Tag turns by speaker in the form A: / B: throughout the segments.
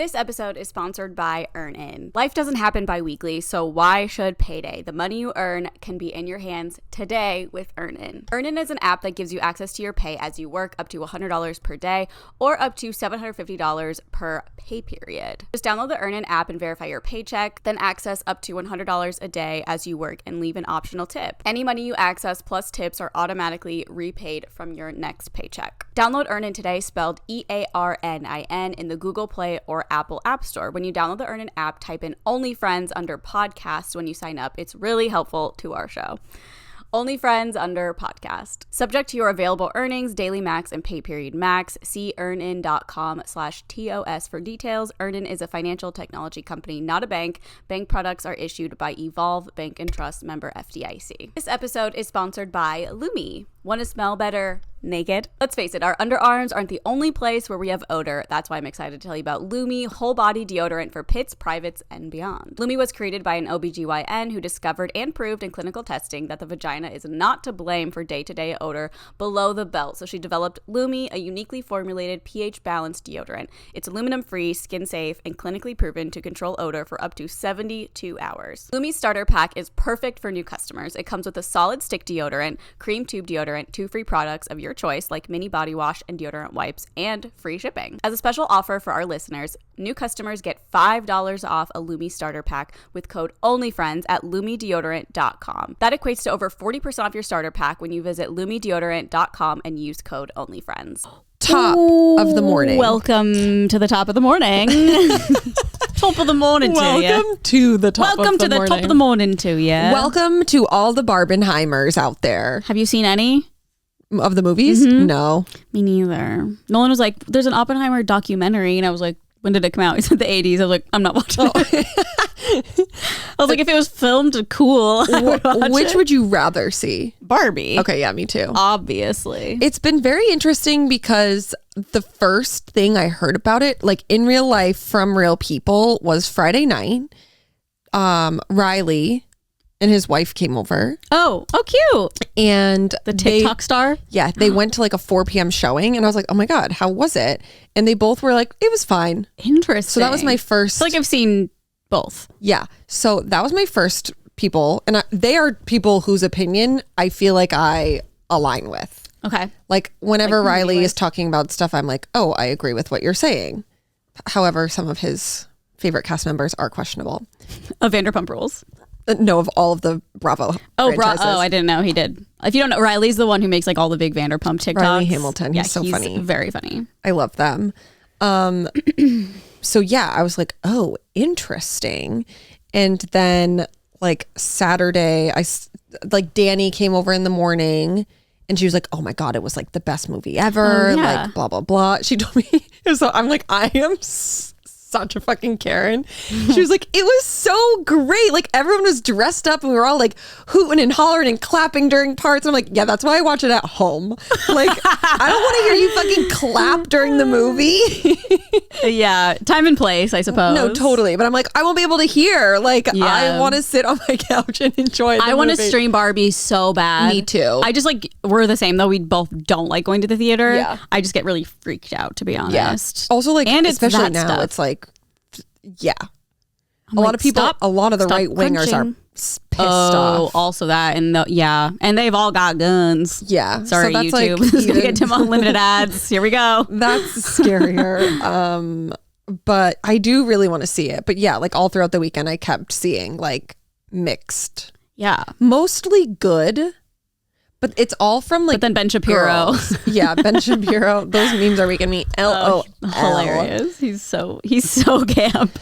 A: This episode is sponsored by EarnIn. Life doesn't happen bi-weekly, so why should payday? The money you earn can be in your hands today with EarnIn. EarnIn is an app that gives you access to your pay as you work up to $100 per day or up to $750 per pay period. Just download the EarnIn app and verify your paycheck, then access up to $100 a day as you work and leave an optional tip. Any money you access plus tips are automatically repaid from your next paycheck. Download EarnIn today, spelled EARNIN, in the Google Play or Apple App Store. When you download the EarnIn app, type in Only Friends under Podcasts when you sign up. It's really helpful to our show. Only Friends under Podcast. Subject to your available earnings, daily max, and pay period max. See earnin.com/TOS for details. EarnIn is a financial technology company, not a bank. Bank products are issued by Evolve Bank and Trust, member FDIC. This episode is sponsored by Lumi. Want to smell better naked? Let's face it, our underarms aren't the only place where we have odor. That's why I'm excited to tell you about Lumi whole body deodorant for pits, privates, and beyond. Lumi was created by an OBGYN who discovered and proved in clinical testing that the vagina is not to blame for day-to-day odor below the belt. So she developed Lumi, a uniquely formulated pH-balanced deodorant. It's aluminum-free, skin-safe, and clinically proven to control odor for up to 72 hours. Lumi's starter pack is perfect for new customers. It comes with a solid stick deodorant, cream tube deodorant, 2 free products of your choice like mini body wash and deodorant wipes, and free shipping. As a special offer for our listeners, new customers get $5 off a Lumi starter pack with code ONLYFRIENDS at lumideodorant.com. That equates to over 40% off your starter pack when you visit lumideodorant.com and use code ONLYFRIENDS.
B: Top of the morning.
A: Welcome to the top of the morning. Top of the morning to you.
B: Welcome to the top of the morning.
A: Welcome to the top of the morning to you.
B: Welcome to all the Barbenheimers out there.
A: Have you seen any?
B: Of the movies?
A: Mm-hmm.
B: No.
A: Me neither. Nolan was like, there's an Oppenheimer documentary. And I was like, when did it come out? He said the 80s. I was like, I'm not watching it. I was like, if it was filmed cool, I would watch
B: Which
A: it.
B: would you rather see?
A: Barbie.
B: Okay, yeah, me too.
A: Obviously.
B: It's been very interesting because the first thing I heard about it, like in real life from real people, was Friday night. Riley and his wife came over.
A: Oh, cute.
B: And
A: The TikTok star?
B: Yeah, they went to like a 4 p.m. showing and I was like, oh my God, how was it? And they both were like, it was fine.
A: Interesting.
B: So that was my first.
A: I feel like I've seen both.
B: Yeah. So that was my first people. And they are people whose opinion I feel like I align with.
A: Okay.
B: Like whenever
A: Like
B: Riley
A: movie-wise.
B: is talking about stuff, I'm like, oh, I agree with what you're saying. However, some of his favorite cast members are questionable.
A: Of Vanderpump Rules.
B: No, of all of the Bravo franchises.
A: I didn't know he did. If you don't know, Riley's the one who makes like all the big Vanderpump TikToks.
B: Riley Hamilton. He's so funny.
A: Very funny.
B: I love them. So yeah, I was like, oh, interesting. And then like Saturday, Danny came over in the morning and she was like, oh my God, it was like the best movie ever.
A: Oh, yeah.
B: Like blah, blah, blah. She told me, so I'm like, I am such a fucking Karen. She was like, it was so great. Like everyone was dressed up and we were all like hooting and hollering and clapping during parts. I'm like, yeah, that's why I watch it at home. Like, I don't want to hear you fucking clap during the movie.
A: Yeah. Time and place, I suppose.
B: No, totally. But I'm like, I won't be able to hear. Like,
A: Yeah.
B: I want to sit on my couch and enjoy the
A: I want to
B: movie.
A: stream Barbie so bad.
B: Me too.
A: I just like, we're the same though. We both don't like going to the theater.
B: Yeah.
A: I just get really freaked out, to be honest.
B: Yeah. Also, like,
A: and it's
B: especially
A: that
B: now,
A: stuff.
B: it's like, yeah.
A: I'm
B: a lot
A: like,
B: of people, a lot of the
A: stop
B: right wingers are
A: crunching.
B: pissed
A: Oh,
B: off.
A: also that. And and they've all got guns.
B: Yeah.
A: Sorry,
B: so that's
A: YouTube.
B: like,
A: It's gonna get to unlimited ads. Here we go.
B: That's scarier. But I do really want to see it. But yeah, like all throughout the weekend, I kept seeing like mixed,
A: Yeah.
B: mostly good, but it's all from like.
A: But then Ben Shapiro.
B: girls. Yeah, Ben Shapiro. Those memes are making me LOL.
A: Hilarious. He's so camp.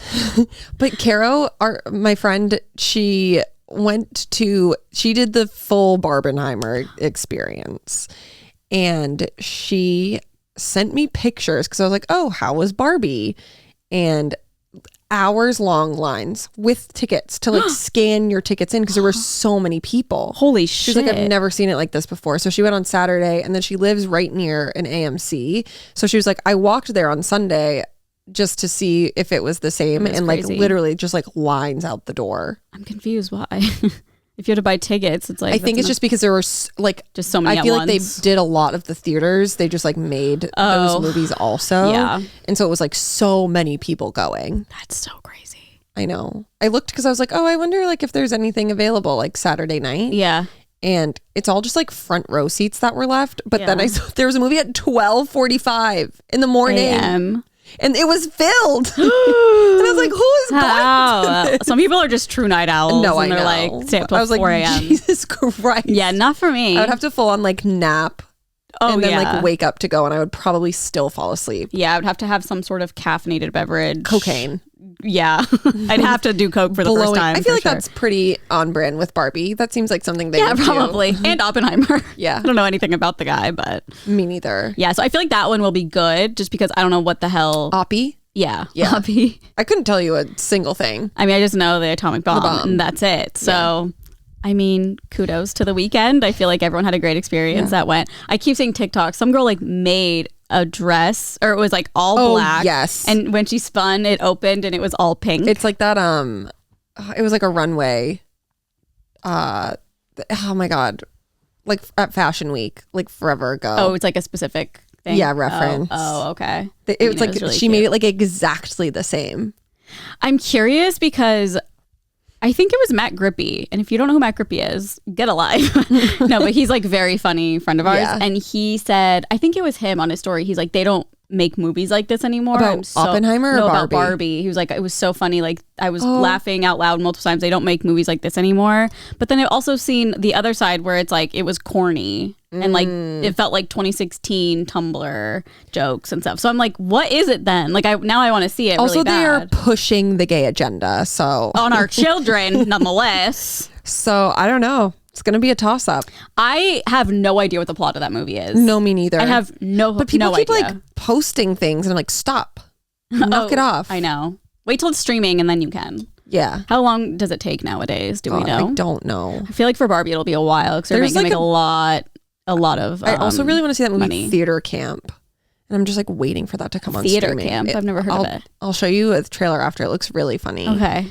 B: But Caro, my friend, she did the full Barbenheimer experience, and she sent me pictures because I was like, oh, how was Barbie? And hours long lines with tickets to like scan your tickets in because there were so many people.
A: Holy
B: She's
A: shit.
B: like, I've never seen it like this before. So she went on Saturday, and then she lives right near an AMC. So she was like, I walked there on Sunday just to see if it was the same,
A: That's
B: and
A: crazy.
B: like literally just like lines out the door.
A: I'm confused. Why? If you have to buy tickets, it's like
B: I think it's just because there were like
A: just so many.
B: I feel like they did a lot of the theaters. They just like made those movies also.
A: Yeah.
B: And so it was like so many people going.
A: That's so crazy.
B: I know. I looked because I was like, oh, I wonder like if there's anything available like Saturday night.
A: Yeah.
B: And it's all just like front row seats that were left. But then I saw there was a movie at 12:45 in the morning.
A: AM.
B: And it was filled. And I was like, who is going to this?
A: Some people are just true night owls.
B: No,
A: and
B: I
A: they're
B: know.
A: like, stay up till
B: I was
A: 4
B: like,
A: a.m.
B: Jesus Christ.
A: Yeah, not for me.
B: I would have to full on like nap. And then
A: yeah.
B: like wake up to go, and I would probably still fall asleep.
A: Yeah, I would have to have some sort of caffeinated beverage.
B: Cocaine.
A: Yeah. I'd have to do coke for the first time.
B: I feel like that's pretty on brand with Barbie. That seems like something they would
A: probably.
B: do.
A: And Oppenheimer.
B: Yeah.
A: I don't know anything about the guy, but.
B: Me neither.
A: Yeah, so I feel like that one will be good just because I don't know what the hell.
B: Oppie?
A: Yeah.
B: Yeah.
A: Oppie.
B: I couldn't tell you a single thing.
A: I mean, I just know the atomic bomb. And that's it. So. I mean, kudos to The Weeknd. I feel like everyone had a great experience that went. I keep seeing TikTok. Some girl like made a dress, or it was like all black.
B: Yes.
A: And when she spun, it opened and it was all pink.
B: It's like that. It was like a runway. Oh my God, like at Fashion Week, like forever ago.
A: Oh, it's like a specific thing.
B: Yeah, reference.
A: Oh, okay.
B: It was like
A: really
B: she
A: cute.
B: made it like exactly the same.
A: I'm curious because I think it was Matt Grippy. And if you don't know who Matt Grippy is, get a life. No, but he's like very funny friend of ours.
B: Yeah.
A: And he said, I think it was him on his story. He's like, they don't make movies like this anymore.
B: About Oppenheimer or
A: no,
B: Barbie?
A: about Barbie. He was like, it was so funny. Like I was laughing out loud multiple times. They don't make movies like this anymore. But then I've also seen the other side where it's like, it was corny. And like, it felt like 2016 Tumblr jokes and stuff. So I'm like, what is it then? Like now I want to see it
B: Also,
A: really bad.
B: they are pushing the gay agenda. So
A: On our children, nonetheless.
B: So I don't know. It's going to be a toss up.
A: I have no idea what the plot of that movie is.
B: No, me neither.
A: I have
B: But people keep
A: idea.
B: like posting things and I'm like, stop. Knock it off.
A: I know. Wait till it's streaming and then you can.
B: Yeah.
A: How long does it take nowadays? Do we know?
B: I don't know.
A: I feel like for Barbie it'll be a while because they're
B: There's
A: making
B: like
A: a lot of.
B: I also really want to see that movie
A: money.
B: Theater Camp. And I'm just like waiting for that to come on
A: Theater
B: streaming.
A: Camp? I've never heard of it.
B: I'll show you a trailer after. It looks really funny.
A: Okay.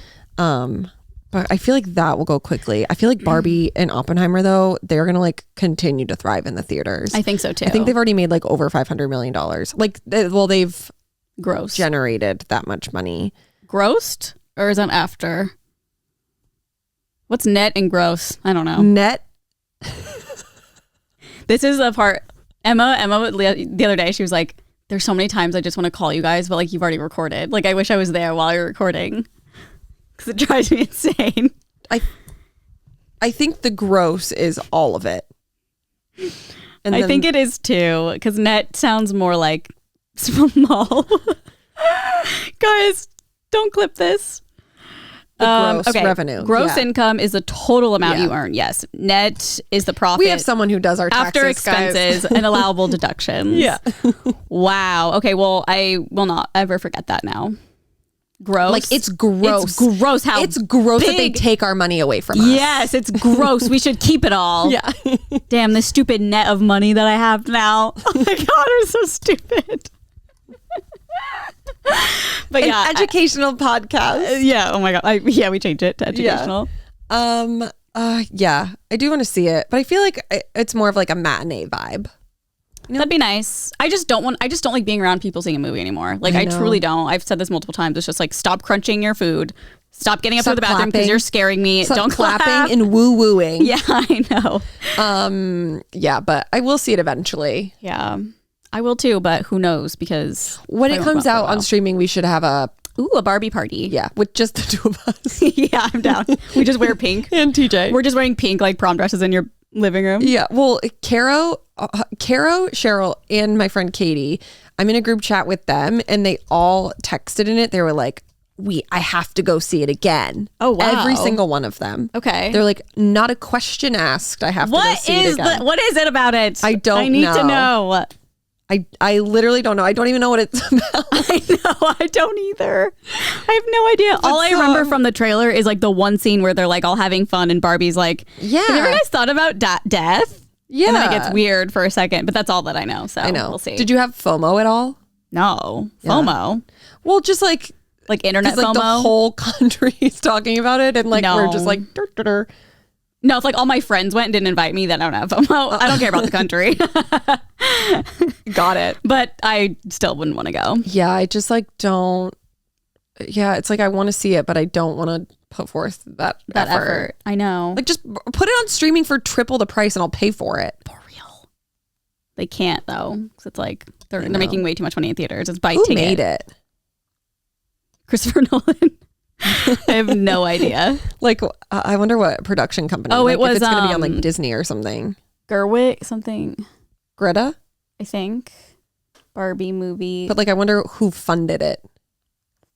B: But I feel like that will go quickly. I feel like Barbie and Oppenheimer, though, they're going to like continue to thrive in the theaters.
A: I think so too.
B: I think they've already made like over $500 million. Like, they've
A: gross
B: generated that much money.
A: Grossed, or is that after? What's net and gross? I don't know.
B: Net.
A: This is the part. Emma, the other day, she was like, there's so many times I just want to call you guys, but like you've already recorded. Like I wish I was there while you're recording. Because it drives me insane.
B: I think the gross is all of it. And
A: I think it is too, because net sounds more like small. Guys, don't clip this.
B: The gross revenue.
A: Gross income is the total amount you earn. Yes. Net is the profit.
B: We have someone who does our taxes,
A: after expenses and allowable deductions.
B: Yeah.
A: Wow. Okay. Well, I will not ever forget that now. Gross.
B: Like it's gross.
A: It's gross how
B: it's gross that they
A: big.
B: take our money away from us.
A: Yes, it's gross. We should keep it all.
B: Yeah.
A: Damn, this stupid net of money that I have now. Oh my God, I'm so stupid. But
B: An educational podcast.
A: Yeah. Oh my God. We changed it to educational.
B: Yeah. I do want to see it, but I feel like it's more of like a matinee vibe. You know?
A: That'd be nice. I just don't like being around people seeing a movie anymore. Like I truly don't. I've said this multiple times. It's just like, stop crunching your food. Stop getting up to the bathroom because you're scaring me.
B: Stop
A: don't
B: clapping
A: clap.
B: and woo-wooing.
A: Yeah, I know.
B: Yeah, but I will see it eventually.
A: Yeah. I will too, but who knows? Because
B: when it comes out on streaming, we should have a
A: Barbie party.
B: Yeah, with just the two of us.
A: Yeah, I'm down. We just wear pink.
B: And TJ.
A: We're just wearing pink like prom dresses in your living room.
B: Yeah. Well, Caro, Cheryl, and my friend Katie, I'm in a group chat with them, and they all texted in it. They were like, I have to go see it again.
A: Oh, wow.
B: Every single one of them.
A: Okay.
B: They're like, not a question asked. I have to go see it again.
A: What is it about it?
B: I need
A: to know.
B: I literally don't know. I don't even know what it's about.
A: I know. I don't either. I have no idea. All I remember from the trailer is like the one scene where they're like all having fun and Barbie's like,
B: yeah.
A: Have you ever guys thought about death?
B: Yeah.
A: And then it gets weird for a second, but that's all that I know. So
B: I know.
A: We'll see.
B: Did you have FOMO at all?
A: No.
B: Yeah.
A: FOMO?
B: Well, just like
A: internet
B: like
A: FOMO?
B: the whole country is talking about it and like we're just like, dur, dur, dur.
A: No, if like all my friends went and didn't invite me, then I don't have FOMO. I don't care about the country.
B: Got it.
A: But I still wouldn't want to go.
B: Yeah, I just like don't. Yeah, it's like I want to see it, but I don't want to put forth that effort.
A: I know.
B: Like just put it on streaming for triple the price and I'll pay for it.
A: For real. They can't though, because it's like they're making way too much money in theaters. It's by
B: Who
A: ticket.
B: made it?
A: Christopher Nolan. I have no idea.
B: Like, I wonder what production company.
A: Oh,
B: like,
A: it was
B: if it's going to be on like Disney or something.
A: Gerwig something.
B: Greta?
A: I think. Barbie movie.
B: But like, I wonder who funded it.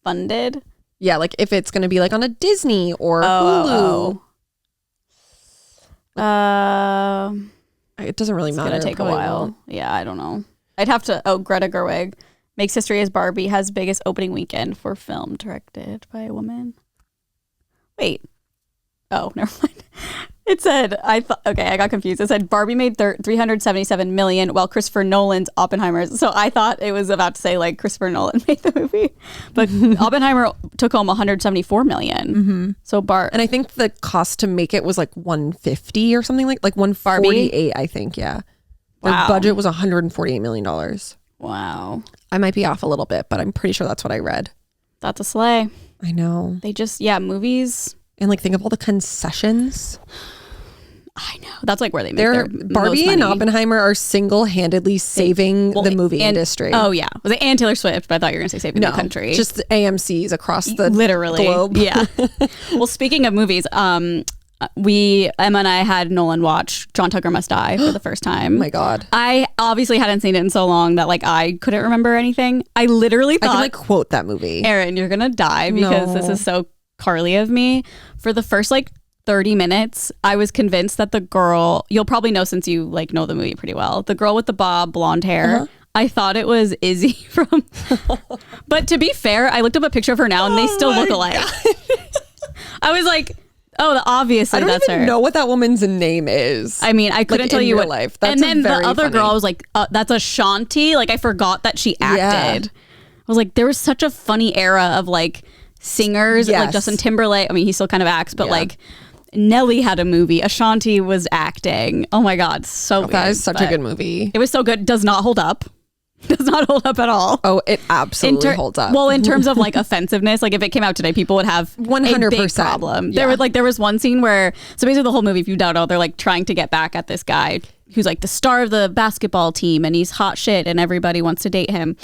A: Funded?
B: Yeah, like if it's going to be like on a Disney or Hulu. It doesn't really matter.
A: It's going to take a while. Won't. Yeah, I don't know. I'd have to. Oh, Greta Gerwig makes history as Barbie has biggest opening weekend for film directed by a woman. Wait. Oh, never mind. It said, I got confused. It said Barbie made $377 million while Christopher Nolan's Oppenheimer. So I thought it was about to say like Christopher Nolan made the movie, but Oppenheimer took home $174 million.
B: Mm-hmm.
A: So
B: and I think the cost to make it was like $150 or something like $148, I think. Yeah. Their budget was $148 million.
A: Wow.
B: I might be off a little bit, but I'm pretty sure that's what I read.
A: That's a slay.
B: I know.
A: They just, movies.
B: And like think of all the concessions.
A: I know. That's like where they make their
B: Barbie
A: most
B: and
A: money.
B: Oppenheimer are single-handedly saving the movie industry.
A: Oh yeah. Was it and Taylor Swift, but I thought you were going to say saving the country.
B: Just AMCs across the
A: literally
B: globe.
A: Yeah. Well, speaking of movies, Emma and I had Nolan watch John Tucker Must Die for the first time.
B: Oh my God.
A: I obviously hadn't seen it in so long that like I couldn't remember anything. I literally thought,
B: I can like quote that movie.
A: Aaron, you're going to die because this is so Carly of me. For the first like 30 minutes, I was convinced that the girl, you'll probably know since you like know the movie pretty well, the girl with the bob blonde hair, I thought it was Izzy from but to be fair, I looked up a picture of her now and they still look alike. I was like, oh, obviously that's her.
B: I don't even know what that woman's name is.
A: I mean, I couldn't tell you what
B: life.
A: That's and then the other girl, I was like, that's Ashanti. Like I forgot that she acted. I was like, there was such a funny era of like singers, like Justin Timberlake. I mean, he still kind of acts, but like Nelly had a movie. Ashanti was acting. Oh my God, so weird.
B: That is such a good movie.
A: It was so good. Does not hold up. Does not hold up at all.
B: Oh, it absolutely holds up.
A: Well, in terms of like offensiveness, like if it came out today, people would have 100% a big problem. Yeah. There was one scene where, so basically the whole movie, if you don't know, they're like trying to get back at this guy who's like the star of the basketball team and he's hot shit and everybody wants to date him.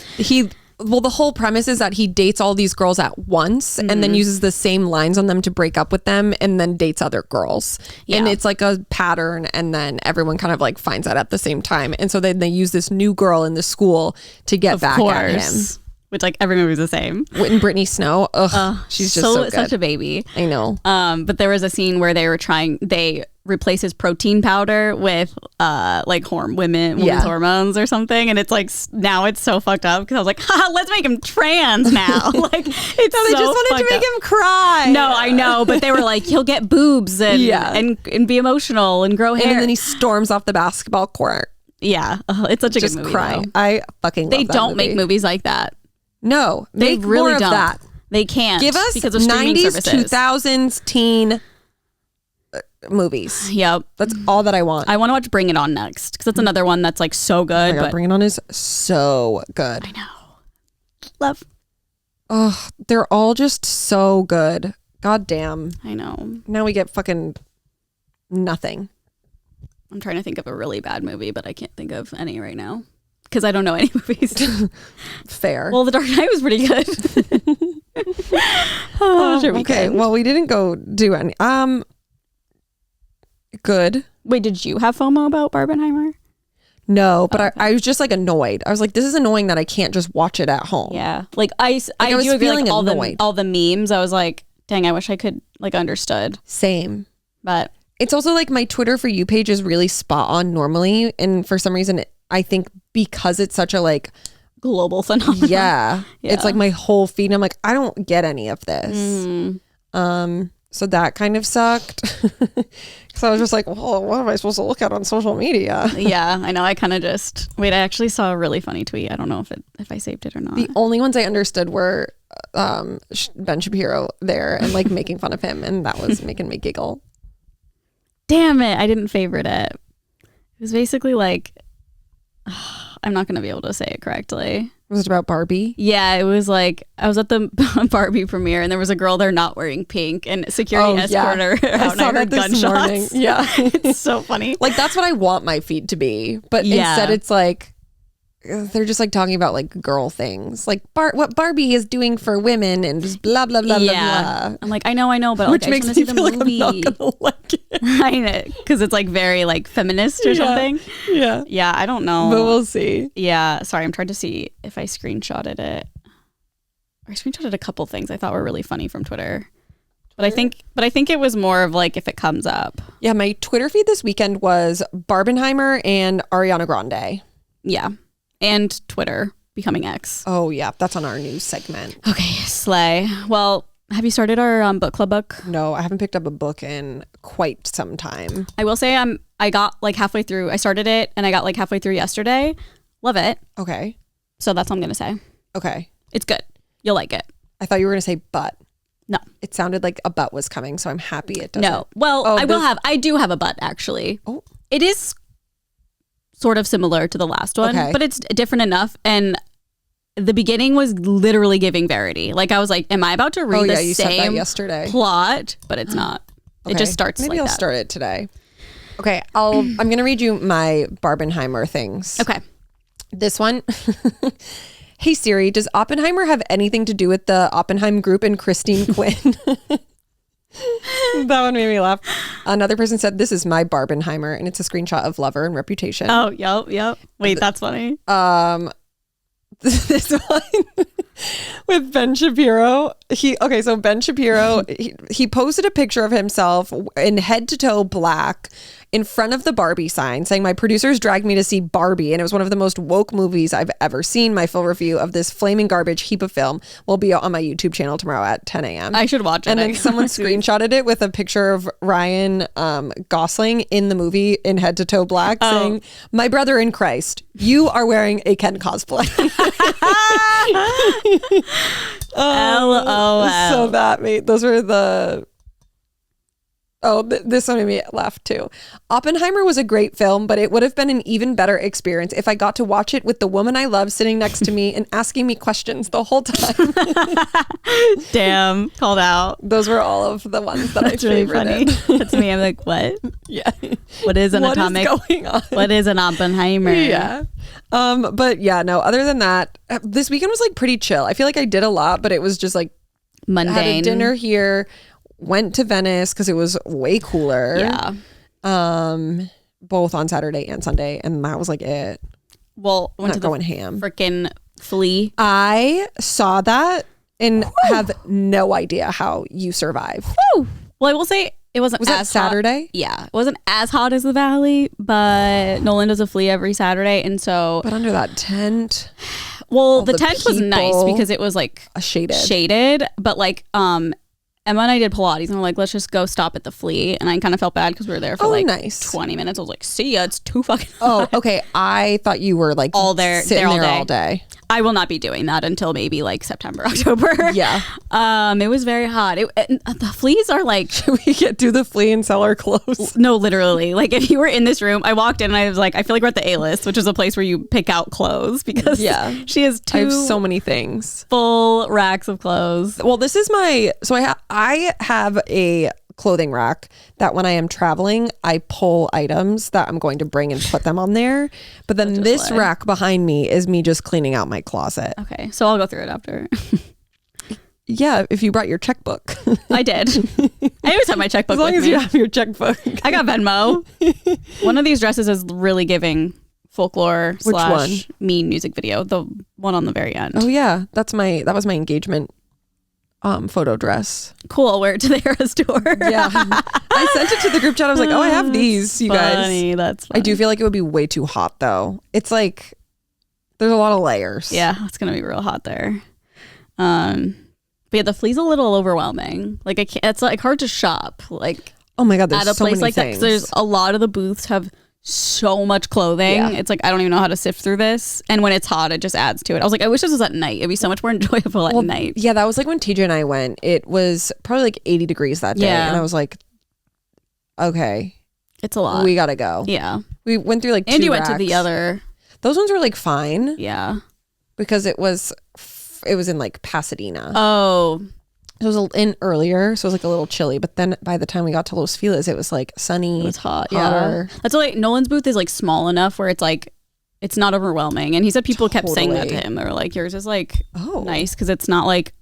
B: Well, the whole premise is that he dates all these girls at once and then uses the same lines on them to break up with them and then dates other girls. Yeah. And it's like a pattern and then everyone kind of like finds that at the same time. And so then they use this new girl in the school to get back at him.
A: Which like every movie's the same.
B: And Brittany Snow, she's just so good.
A: Such a baby.
B: I know.
A: But there was a scene where they replace his protein powder with like women's hormones or something, and it's like now it's so fucked up because I was like, haha, let's make him trans now. Like it's
B: they just wanted to make him cry.
A: No, I know, but they were like, he'll get boobs and be emotional and grow hair,
B: and then he storms off the basketball court.
A: Yeah, it's such a good movie.
B: Cry. I fucking love that
A: don't make movies like that.
B: No,
A: they really
B: more
A: don't.
B: Of that.
A: They can't.
B: Give us
A: because of streaming
B: 90s,
A: services.
B: 2000s teen movies.
A: Yep.
B: That's all that I want.
A: I want to watch Bring It On next because that's another one that's like so good.
B: Oh my God, Bring It On is so good.
A: I know. Love.
B: Oh, they're all just so good. God damn.
A: I know.
B: Now we get fucking nothing.
A: I'm trying to think of a really bad movie, but I can't think of any right now. Because I don't know any movies.
B: Fair.
A: Well, The Dark Knight was pretty good.
B: Okay. Well, we didn't go do any. Good.
A: Wait, did you have FOMO about Barbenheimer?
B: No, but I was just like annoyed. I was like, this is annoying that I can't just watch it at home.
A: Yeah. Like I was do agree, like all the memes. I was like, dang, I wish I could like understood.
B: Same.
A: But
B: it's also like my Twitter For You page is really spot on normally. And for some reason, I think because it's such a like
A: global phenomenon.
B: Yeah. It's like my whole feed. I'm like, I don't get any of this. So that kind of sucked. So I was just like, well, what am I supposed to look at on social media?
A: Yeah, I know. I kind of I actually saw a really funny tweet. I don't know if I saved it or not.
B: The only ones I understood were Ben Shapiro there and like making fun of him. And that was making me giggle.
A: Damn it, I didn't favorite it. It was basically like, I'm not going to be able to say it correctly.
B: Was it about Barbie?
A: Yeah, it was like, I was at the Barbie premiere and there was a girl there not wearing pink and security escorted her out and I heard gunshots. Morning.
B: Yeah.
A: It's so funny.
B: Like, that's what I want my feed to be. But instead it's like, they're just like talking about like girl things. Like what Barbie is doing for women and just blah, blah, blah, blah, blah.
A: I'm like, I know, but
B: which
A: like,
B: makes
A: I
B: me
A: just
B: feel
A: want to
B: like
A: see the
B: I'm
A: movie.
B: not going to like it.
A: I know, because it's like very like feminist or something.
B: Yeah.
A: Yeah, I don't know.
B: But we'll see.
A: Yeah, sorry, I'm trying to see if I screenshotted it. I screenshotted a couple things I thought were really funny from Twitter. But I think it was more of like if it comes up.
B: Yeah, my Twitter feed this weekend was Barbenheimer and Ariana Grande.
A: Yeah. And Twitter becoming X.
B: Oh yeah, that's on our news segment.
A: Okay, slay. Well, have you started our book club book?
B: No, I haven't picked up a book in quite some time.
A: I will say I got like halfway through. I started it and I got like halfway through yesterday. Love it.
B: Okay.
A: So that's all I'm gonna say.
B: Okay.
A: It's good. You'll like it.
B: I thought you were gonna say but.
A: No.
B: It sounded like a but was coming, so I'm happy it doesn't.
A: No. Well, I do have a but actually.
B: Oh.
A: It is sort of similar to the last one, but it's different enough. And the beginning was literally giving Verity. Like I was like, am I about to read the
B: you said that
A: same
B: yesterday.
A: plot? But it's not.
B: Okay.
A: It just starts
B: Maybe
A: like
B: I'll
A: that.
B: start it today. Okay, I'm going to read you my Barbenheimer things.
A: Okay.
B: This one. Hey Siri, does Oppenheimer have anything to do with the Oppenheim group and Christine Quinn? That one made me laugh. Another person said, this is my Barbenheimer, and it's a screenshot of Lover and Reputation.
A: Oh, yep. Wait, that's funny.
B: This one with Ben Shapiro. So Ben Shapiro, he posted a picture of himself in head to toe black in front of the Barbie sign saying, my producers dragged me to see Barbie and it was one of the most woke movies I've ever seen. My full review of this flaming garbage heap of film will be on my YouTube channel tomorrow at 10 a.m.
A: I should watch it.
B: And then someone screenshotted it with a picture of Ryan Gosling in the movie in head to toe black saying, my brother in Christ, you are wearing a Ken cosplay.
A: LOL.
B: So those were the... this one made me laugh too. Oppenheimer was a great film, but it would have been an even better experience if I got to watch it with the woman I love sitting next to me and asking me questions the whole time.
A: Damn, called out.
B: Those were all of the ones that
A: That's
B: I
A: really
B: favorited.
A: funny. That's me. I'm like, what?
B: Yeah.
A: What is an
B: What
A: atomic?
B: is going on?
A: What is an Oppenheimer?
B: Yeah. But yeah, no, other than that, this weekend was like pretty chill. I feel like I did a lot, but it was just like
A: Mundane.
B: had a dinner here, went to Venice because it was way cooler.
A: Yeah.
B: Both on Saturday and Sunday, and that was like it.
A: Well, went to
B: going ham.
A: Freaking Flea.
B: I saw that and have no idea how you survive.
A: Woo. Well, I will say it wasn't.
B: Was
A: as
B: that Saturday?
A: Hot. Yeah, it wasn't as hot as the Valley, but Nolan does a Flea every Saturday, and so.
B: But under that tent.
A: Well, the tent was nice because it was like shaded, but like Emma and I did Pilates and we're like, let's just go stop at the Flea. And I kind of felt bad because we were there for 20 minutes. I was like, see ya, it's too fucking hot.
B: Oh, okay. I thought you were like
A: all there,
B: sitting
A: there
B: all day.
A: I will not be doing that until maybe like September, October.
B: Yeah.
A: It was very hot. The Fleas are like...
B: Should we get to the Flea and sell our clothes?
A: No, literally. Like if you were in this room, I walked in and I was like, I feel like we're at the A-list, which is a place where you pick out clothes because she has
B: I have so many things.
A: Full racks of clothes.
B: Well, this is my... So I have a clothing rack that when I am traveling, I pull items that I'm going to bring and put them on there. But then this rack behind me is me just cleaning out my closet.
A: Okay, so I'll go through it after.
B: Yeah, if you brought your checkbook.
A: I did. I always have my checkbook
B: as long
A: with
B: as
A: me.
B: you have your checkbook.
A: I got Venmo. One of these dresses is really giving folklore / mean music video. The one on the very end.
B: Oh yeah, that was my engagement photo dress.
A: Cool. I'll wear it to the Eras tour.
B: Yeah. I sent it to the group chat. I was like, oh, I have these, you guys.
A: That's funny.
B: I do feel like it would be way too hot though. It's like there's a lot of layers.
A: Yeah, it's gonna be real hot there. But yeah, the Flea's a little overwhelming. Like it's like hard to shop. Like
B: oh my god, there's
A: at a
B: so
A: place
B: many
A: like
B: things.
A: that. 'Cause there's a lot of the booths have so much clothing.
B: Yeah.
A: It's like I don't even know how to sift through this. And when it's hot, it just adds to it. I was like, I wish this was at night. It'd be so much more enjoyable at night.
B: Yeah, that was like when TJ and I went. It was probably like 80 degrees that day, and I was like, okay,
A: It's a lot.
B: We gotta go.
A: Yeah.
B: We went through like 2
A: Andy went to
B: racks.
A: the other.
B: Those ones were like fine
A: Yeah.
B: because it was in like Pasadena.
A: Oh.
B: It was in earlier, so it was like a little chilly. But then by the time we got to Los Feliz, it was like sunny.
A: It was hot.
B: Hotter.
A: Yeah. That's why Nolan's booth is like small enough where it's like, it's not overwhelming. And he said people kept saying that to him. They were like, yours is like nice because it's not like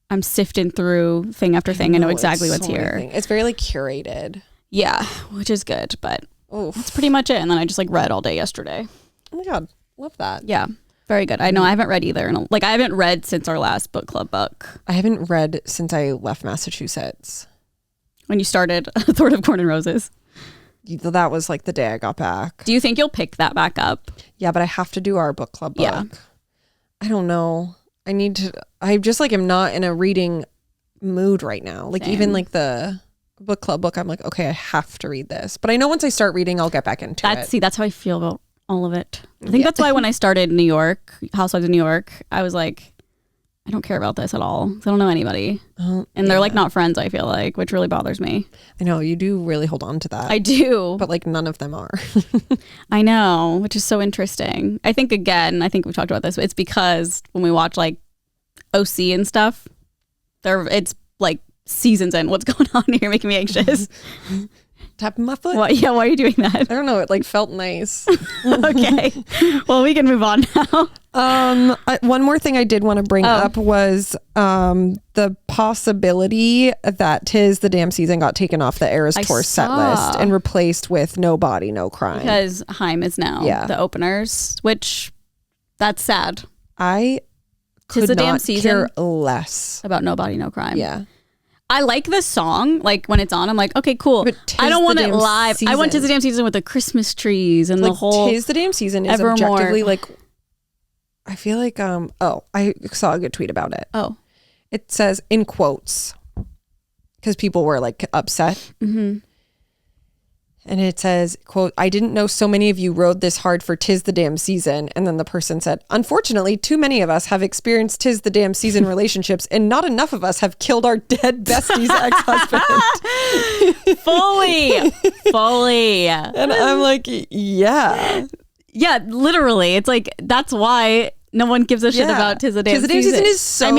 A: I'm sifting through thing after thing. I know exactly what's here.
B: It's very like curated.
A: Yeah, which is good, but that's pretty much it. And then I just like read all day yesterday.
B: Oh my God, love that.
A: Yeah, very good. I know I haven't read either. And like I haven't read since our last book club book.
B: I haven't read since I left Massachusetts.
A: When you started A Thorn of Corn and Roses.
B: That was like the day I got back.
A: Do you think you'll pick that back up?
B: Yeah, but I have to do our book club book.
A: Yeah.
B: I don't know. I just like am not in a reading mood right now. Like even like the book club book, I'm like, okay, I have to read this. But I know once I start reading, I'll get back into it.
A: See, that's how I feel about all of it. I think that's why when I started New York, Housewives of New York, I was like, I don't care about this at all. I don't know anybody. And they're like not friends, I feel like, which really bothers me.
B: I know, you do really hold on to that.
A: I do.
B: But like none of them are.
A: I know, which is so interesting. I think we've talked about this, but it's because when we watch like OC and stuff, it's like seasons in. What's going on here? Making me anxious.
B: Tapping my foot.
A: Why are you doing that?
B: I don't know. It like felt nice.
A: Okay. Well, we can move on now.
B: One more thing I did want to bring up was the possibility that "'Tis the Damn Season" got taken off the Eras Tour set list and replaced with "No Body, No Crime"
A: because Haim is now the openers, which that's sad.
B: I could
A: the damn
B: not
A: season
B: care less
A: about "No Body, No Crime."
B: Yeah.
A: I like this song. Like when it's on, I'm like, okay, cool. I don't want it live. I want "'Tis the Damn Season" with the Christmas trees and like the whole.
B: "'Tis the Damn Season" is objectively like. I feel like I saw a good tweet about it.
A: Oh,
B: it says in quotes because people were like upset. Mm-hmm. And it says, quote, "I didn't know so many of you rode this hard for 'Tis the Damn Season." And then the person said, "Unfortunately, too many of us have experienced 'Tis the Damn Season relationships, and not enough of us have killed our dead bestie's ex-husband."
A: Fully.
B: And I'm like, yeah.
A: Yeah, literally. It's like, that's why no one gives a shit about "'Tis the Damn Season."
B: 'Tis the Damn Season is so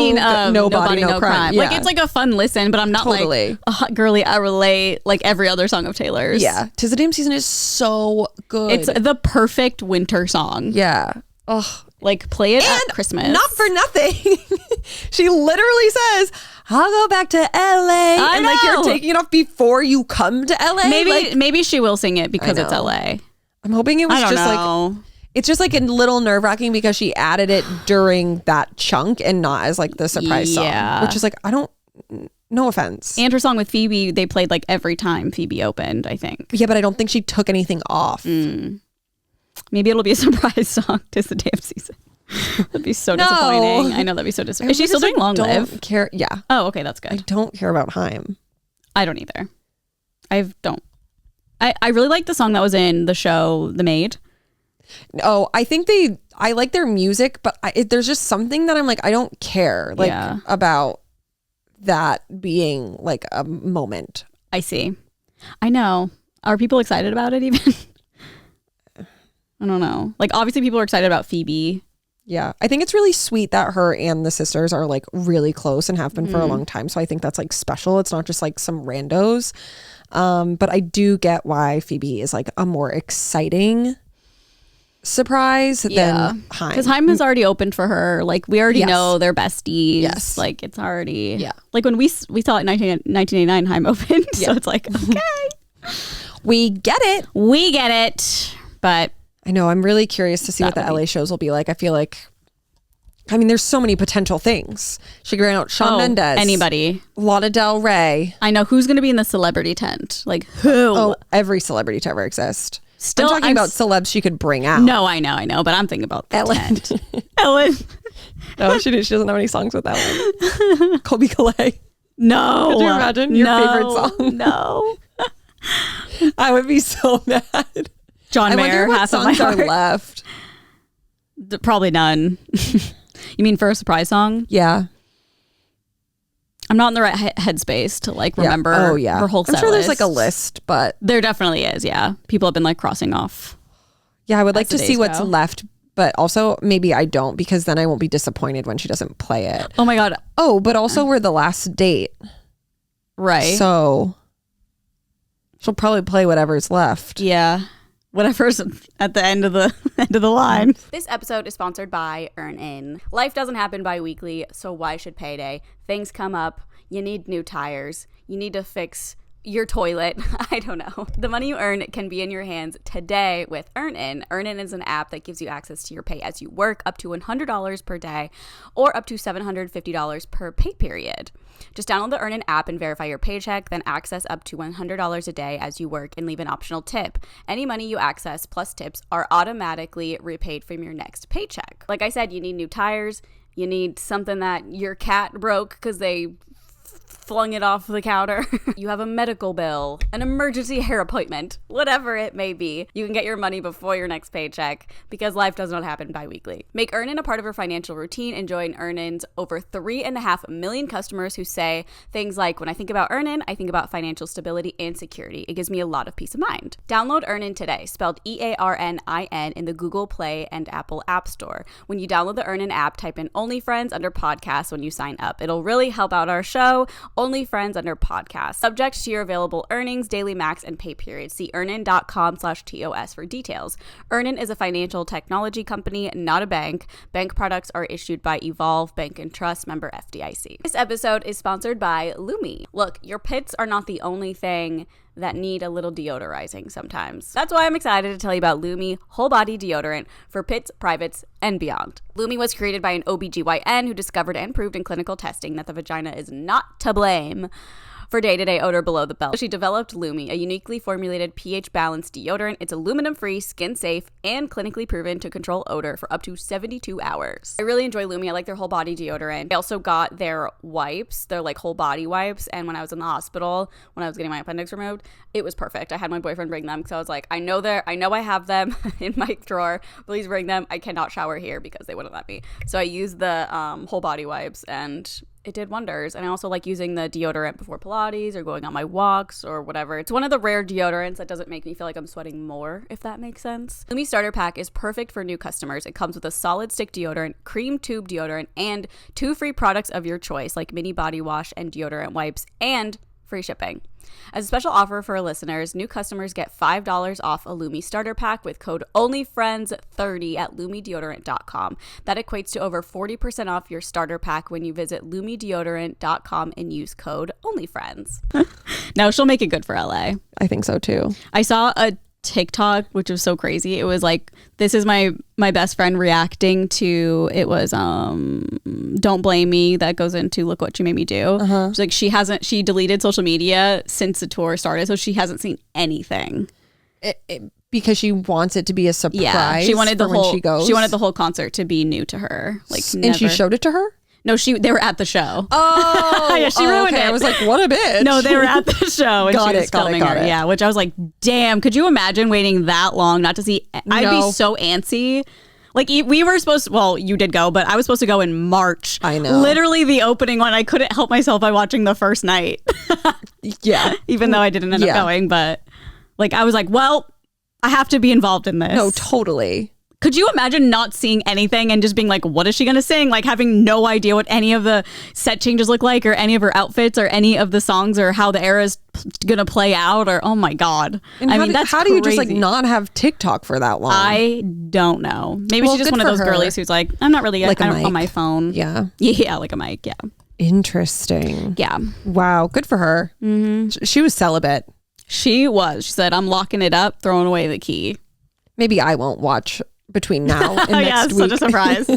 A: No Body, No Crime.
B: Yeah.
A: Like, it's like a fun listen, but I'm not like, girly, I relate like every other song of Taylor's.
B: Yeah. "'Tis the Damn Season" is so good.
A: It's the perfect winter song.
B: Yeah. Oh,
A: like play it at Christmas.
B: Not for nothing. She literally says, "I'll go back to LA." And like you're taking it off before you come to LA.
A: Maybe she will sing it because it's LA.
B: I'm hoping it was like it's just like a little nerve-wracking because she added it during that chunk and not as like the surprise song, which is like, no offense.
A: And her song with Phoebe, they played like every time Phoebe opened, I think.
B: Yeah, but I don't think she took anything off.
A: Maybe it'll be a surprise song. "'Tis the Damn Season." That'd be so disappointing. I know that'd be so disappointing. Is she still doing Long Live?
B: Don't care. Yeah.
A: Oh, okay, that's good.
B: I don't care about Haim.
A: I don't either. I really like the song that was in the show The Maid.
B: Oh, I like their music, but there's just something that I'm like, I don't care about that being like a moment.
A: I see. I know. Are people excited about it even? I don't know. Like, obviously people are excited about Phoebe.
B: Yeah. I think it's really sweet that her and the sisters are like really close and have been for a long time. So I think that's like special. It's not just like some randos. But I do get why Phoebe is like a more exciting surprise than Haim.
A: Because Haim has already opened for her. Like, we already know they're besties.
B: Yes.
A: Like, it's already... Yeah. Like, when we saw it in 1989, Haim opened. So it's like, okay.
B: We get it.
A: But...
B: I know. I'm really curious to see what the LA shows will be like. I feel like... I mean, there's so many potential things. She could bring out Shawn Mendes.
A: Anybody.
B: Lana Del Rey.
A: I know. Who's going to be in the celebrity tent? Like, who?
B: Oh, every celebrity to ever exist. I'm talking about celebs she could bring out.
A: No, I know. But I'm thinking about the tent. Ellen.
B: No, she doesn't have any songs with Ellen. Colby Calais.
A: No.
B: Could you imagine your favorite song?
A: No.
B: I would be so mad.
A: John Mayer, half of my heart.
B: Are left.
A: Probably none. You mean for a surprise song?
B: Yeah.
A: I'm not in the right headspace to like remember her whole set
B: I'm sure there's
A: list.
B: like a list, but
A: There definitely is. Yeah. People have been like crossing off.
B: Yeah, I would like to see what's left, but also maybe I don't, because then I won't be disappointed when she doesn't play it.
A: Oh my God.
B: Oh, but also we're the last date.
A: Right.
B: So she'll probably play whatever's left.
A: Yeah. Whatever's at the end of the line. This episode is sponsored by EarnIn. Life doesn't happen bi-weekly, so why should payday? Things come up. You need new tires. You need to fix your toilet. I don't know. The money you earn can be in your hands today with EarnIn. EarnIn is an app that gives you access to your pay as you work, up to $100 per day or up to $750 per pay period. Just download the EarnIn app and verify your paycheck, then access up to $100 a day as you work and leave an optional tip. Any money you access plus tips are automatically repaid from your next paycheck. Like I said, you need new tires. You need something that your cat broke because they flung it off the counter. You have a medical bill, an emergency hair appointment, whatever it may be. You can get your money before your next paycheck because life does not happen bi-weekly. Make EarnIn a part of your financial routine and join EarnIn's over 3.5 million customers who say things like, when I think about EarnIn, I think about financial stability and security. It gives me a lot of peace of mind. Download EarnIn today, spelled EARNIN, in the Google Play and Apple App Store. When you download the EarnIn app, type in OnlyFriends under podcasts when you sign up. It'll really help out our show. OnlyFriends under podcast. Subject to your available earnings, daily max, and pay period. See earnin.com/TOS for details. EarnIn is a financial technology company, not a bank. Bank products are issued by Evolve Bank and Trust, member FDIC. This episode is sponsored by Lumi. Look, your pits are not the only thing that need a little deodorizing sometimes. That's why I'm excited to tell you about Lumi whole body deodorant for pits, privates, and beyond. Lumi was created by an OBGYN who discovered and proved in clinical testing that the vagina is not to blame for day-to-day odor below the belt. She developed Lumi, a uniquely formulated pH-balanced deodorant. It's aluminum-free, skin-safe, and clinically proven to control odor for up to 72 hours. I really enjoy Lumi. I like their whole body deodorant. I also got their wipes, their like whole body wipes, and when I was in the hospital, when I was getting my appendix removed, it was perfect. I had my boyfriend bring them because I was like, I know I have them in my drawer. Please bring them. I cannot shower here because they wouldn't let me. So I used the whole body wipes and it did wonders. And I also like using the deodorant before Pilates or going on my walks or whatever. It's one of the rare deodorants that doesn't make me feel like I'm sweating more, if that makes sense. Lumi Starter Pack is perfect for new customers. It comes with a solid stick deodorant, cream tube deodorant, and 2 free products of your choice, like mini body wash and deodorant wipes, and free shipping. As a special offer for our listeners, new customers get $5 off a Lumi starter pack with code ONLYFRIENDS30 at LumiDeodorant.com. That equates to over 40% off your starter pack when you visit LumiDeodorant.com and use code ONLYFRIENDS. No, she'll make it good for LA.
B: I think so too.
A: I saw a TikTok, which was so crazy. It was like, this is my best friend reacting to, it was Don't Blame Me, that goes into Look What You Made Me Do. She's like, she deleted social media since the tour started, so she hasn't seen anything.
B: Because she wants it to be a surprise.
A: Yeah, she wanted
B: when she goes.
A: She wanted the whole concert to be new to her. Like,
B: and she showed it to her?
A: No, they were at the show.
B: Oh,
A: yeah, she ruined it.
B: I was like, what a bitch.
A: No, they were at the show and she was filming her. Yeah, which I was like, damn, could you imagine waiting that long not to see? I'd be so antsy. Like, we were supposed to, well, you did go, but I was supposed to go in March.
B: I know.
A: Literally the opening one. I couldn't help myself by watching the first night.
B: Yeah.
A: Even though I didn't end up going, but like, I was like, well, I have to be involved in this.
B: No, totally.
A: Could you imagine not seeing anything and just being like, what is she going to sing? Like having no idea what any of the set changes look like or any of her outfits or any of the songs or how the era is going to play out or, oh my God.
B: And that's how do you just like not have TikTok for that long?
A: I don't know. Maybe she's just one of those girlies who's like, I'm not really like on my phone.
B: Yeah.
A: Yeah, like a mic. Yeah.
B: Interesting.
A: Yeah.
B: Wow. Good for her. Mm-hmm. She was celibate.
A: She was. She said, I'm locking it up, throwing away the key.
B: Maybe I won't watch between now and next week.
A: Such a surprise. Oh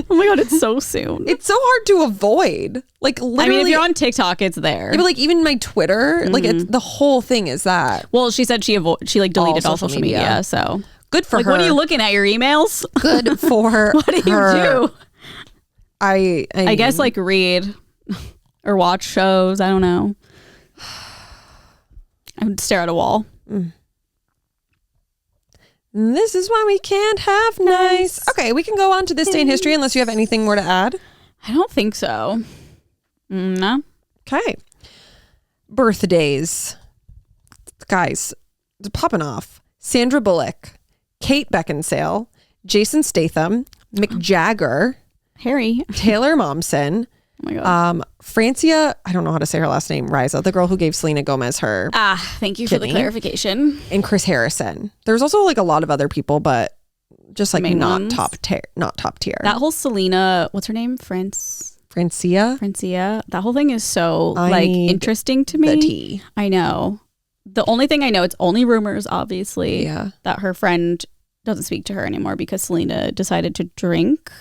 A: my God, it's so soon.
B: It's so hard to avoid. Like literally,
A: I mean, if you're on TikTok, it's there.
B: Yeah, but like even my Twitter, like it's the whole thing is that.
A: Well, she said she like deleted all social media. So
B: good for her.
A: What are you looking at, your emails?
B: Good for her.
A: What do you do?
B: I
A: guess like read or watch shows. I don't know. I would stare at a wall.
B: This is why we can't have nice. Okay, we can go on to this day in history unless you have anything more to add.
A: I don't think so. No.
B: Okay. Birthdays. Guys, it's popping off. Sandra Bullock, Kate Beckinsale, Jason Statham, Mick Jagger,
A: Harry.
B: Taylor Momsen,
A: Oh my God.
B: Francia, I don't know how to say her last name, Riza, the girl who gave Selena Gomez her,
A: Thank you for the
B: kidney.
A: clarification.
B: and Chris Harrison. There's also like a lot of other people, but just like
A: Main
B: not
A: ones.
B: top tier.
A: That whole Selena, what's her name?
B: Francia,
A: Francia. That whole thing is so
B: I
A: like
B: need
A: interesting to me.
B: the tea.
A: I know. The only thing I know, it's only rumors, obviously,
B: Yeah.
A: that her friend doesn't speak to her anymore because Selena decided to drink.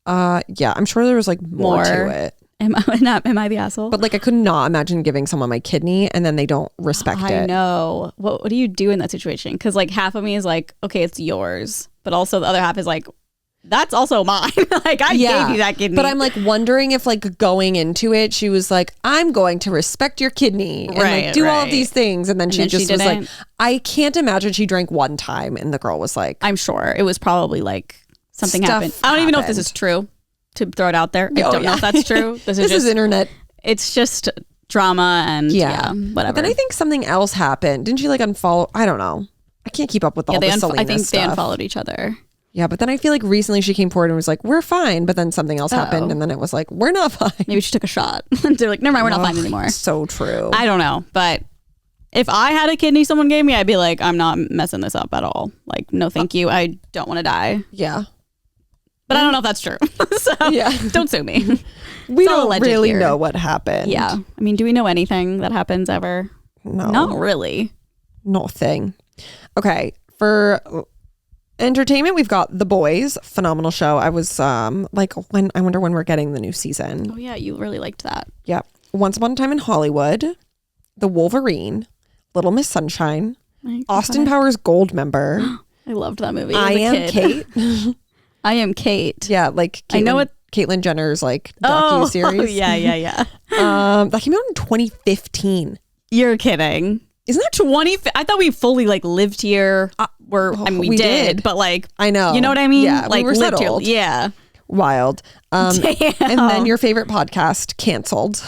B: Yeah, I'm sure there was like more to it.
A: Am I the asshole?
B: But like I could not imagine giving someone my kidney and then they don't respect it.
A: I know. What do you do in that situation? Because like half of me is like, okay, it's yours. But also the other half is like, that's also mine. Like I gave you that kidney.
B: But I'm like wondering if like going into it, she was like, I'm going to respect your kidney and like do all of these things. And then she just was like, I can't imagine she drank one time and the girl was like,
A: I'm sure it was probably like something
B: Stuff
A: happened. I don't even know if this
B: happened.
A: is true, to throw it out there. I don't know if that's true. This is
B: this
A: just
B: is internet.
A: it's just drama and whatever.
B: But then I think something else happened. Didn't she like unfollow? I don't know. I can't keep up with all the Selena
A: I think
B: stuff.
A: they unfollowed each other.
B: Yeah, but then I feel like recently she came forward and was like, we're fine. But then something else happened and then it was like, we're not fine.
A: Maybe she took a shot. They're like, never mind, we're not fine anymore.
B: So true.
A: I don't know, but if I had a kidney someone gave me, I'd be like, I'm not messing this up at all. Like, no, thank you. I don't want to die.
B: Yeah.
A: But I don't know if that's true. So don't sue me.
B: We
A: all
B: don't
A: alleged
B: really
A: here.
B: know what happened.
A: Yeah. I mean, do we know anything that happens ever?
B: No.
A: Not really.
B: Nothing. Okay. For entertainment, we've got The Boys. Phenomenal show. I was like, I wonder when we're getting the new season.
A: Oh, yeah. You really liked that.
B: Yep. Once Upon a Time in Hollywood. The Wolverine. Little Miss Sunshine. Austin Powers Gold member.
A: I loved that movie.
B: I Am Kate.
A: I Am Kate.
B: Yeah, like
A: I know it.
B: Caitlyn Jenner's like docu-series.
A: Oh, yeah.
B: That came out in 2015.
A: You're kidding.
B: Isn't that
A: 20? I thought we fully like lived here. I mean, we did, but like,
B: I know.
A: You know what I mean?
B: Yeah,
A: like
B: we were
A: lived
B: settled.
A: here. Yeah.
B: Wild.
A: Damn.
B: And then your favorite podcast canceled.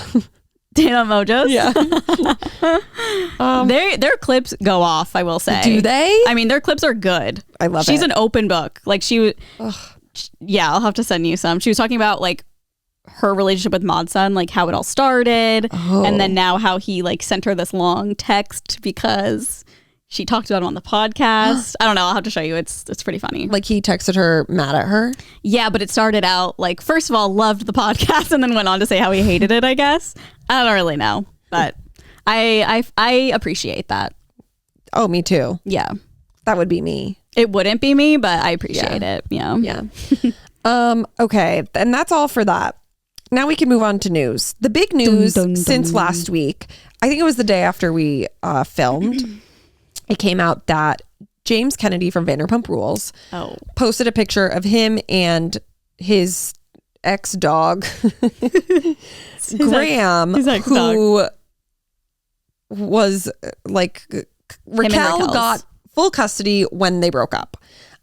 A: Dana Mojos.
B: Yeah.
A: Their clips go off, I will say.
B: Do they?
A: I mean, their clips are good.
B: I love
A: She's
B: it.
A: an open book. Like yeah, I'll have to send you some. She was talking about like her relationship with Modson, like how it all started. And then now how he like sent her this long text because she talked about him on the podcast. I don't know. I'll have to show you. It's pretty funny.
B: Like he texted her mad at her.
A: Yeah, but it started out like, first of all, loved the podcast and then went on to say how he hated it, I guess. I don't really know, but I appreciate that.
B: Oh, me too.
A: Yeah.
B: That would be me.
A: It wouldn't be me, but I appreciate it. Yeah.
B: Yeah. Okay. And that's all for that. Now we can move on to news. The big news since last week, I think it was the day after we filmed, it came out that James Kennedy from Vanderpump Rules posted a picture of him and his ex-dog, Graham, who was like, Raquel got full custody when they broke up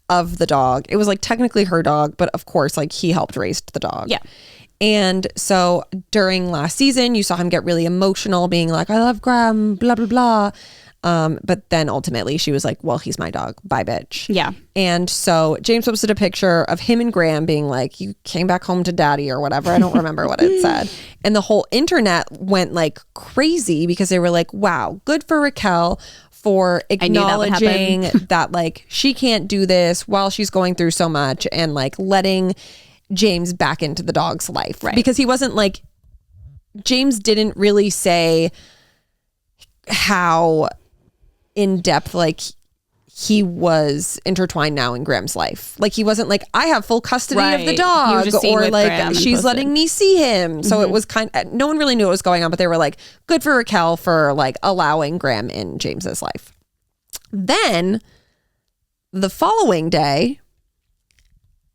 B: of the dog. It was like technically her dog, but of course, like he helped raise the dog.
A: Yeah.
B: And so during last season, you saw him get really emotional, being like, I love Graham, blah, blah, blah. But then ultimately she was like, well, he's my dog. Bye, bitch.
A: Yeah.
B: And so James posted a picture of him and Graham being like, you came back home to daddy or whatever. I don't remember what it said. And the whole internet went like crazy because they were like, wow, good for Raquel for acknowledging that like she can't do this while she's going through so much and like letting James back into the dog's life.
A: Right.
B: Because he wasn't like, James didn't really say how in depth like he was intertwined now in Graham's life. Like he wasn't like, I have full custody of the dog, or like she's letting me see him. So it was no one really knew what was going on, but they were like, good for Raquel for like allowing Graham in James's life. Then the following day,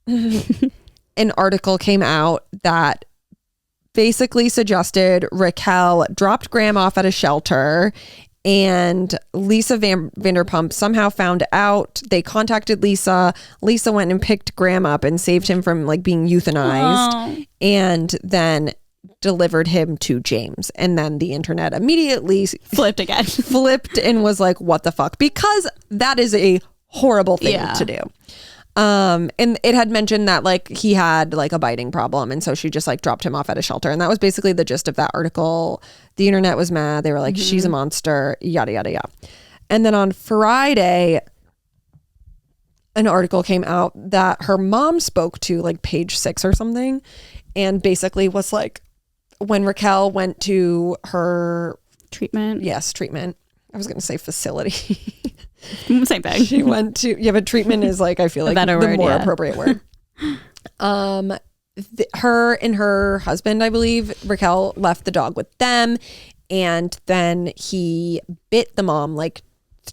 B: an article came out that basically suggested Raquel dropped Graham off at a shelter and Lisa Vanderpump somehow found out. They contacted Lisa. Lisa went and picked Graham up and saved him from like being euthanized. And then delivered him to James. And then the internet immediately flipped and was like, what the fuck? Because that is a horrible thing to do. And it had mentioned that like he had like a biting problem, and so she just like dropped him off at a shelter, and that was basically the gist of that article. The internet was mad. They were like, she's a monster, yada yada yada. And then on Friday, an article came out that her mom spoke to, like Page 6 or something, and basically was like, when Raquel went to her
A: treatment.
B: Yes, treatment. I was going to say facility.
A: Same thing.
B: She went to, but treatment is like, I feel like the more appropriate word. Her and her husband, I believe, Raquel left the dog with them, and then he bit the mom like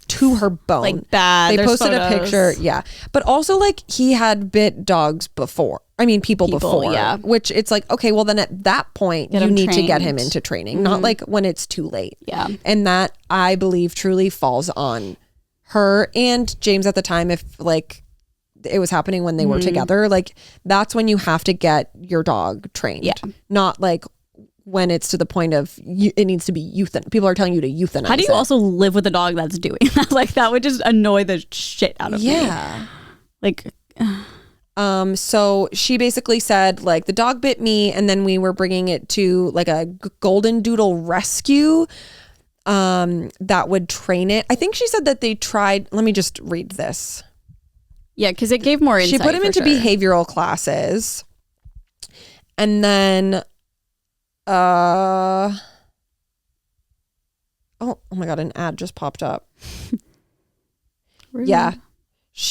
B: to her bone.
A: Like bad.
B: They
A: There's
B: posted
A: photos.
B: a picture. Yeah. But also like he had bit dogs before. I mean, people before.
A: Yeah.
B: Which it's like, okay, well then at that point you need to get him into training, not like when it's too late.
A: Yeah.
B: And that I believe truly falls on her and James at the time. If like it was happening when they were together, like that's when you have to get your dog trained.
A: Yeah.
B: Not like when it's to the point of it needs to be euthanized. People are telling you to euthanize.
A: How do you also live with a dog that's doing that? Like that would just annoy the shit out of me.
B: Yeah.
A: Like,
B: so she basically said like the dog bit me, and then we were bringing it to like a golden doodle rescue that would train it. I think she said that they tried. Let me just read this.
A: yeah, because it gave more insight.
B: She put him into behavioral classes, and then oh my god, an ad just popped up.
A: Really?
B: Yeah.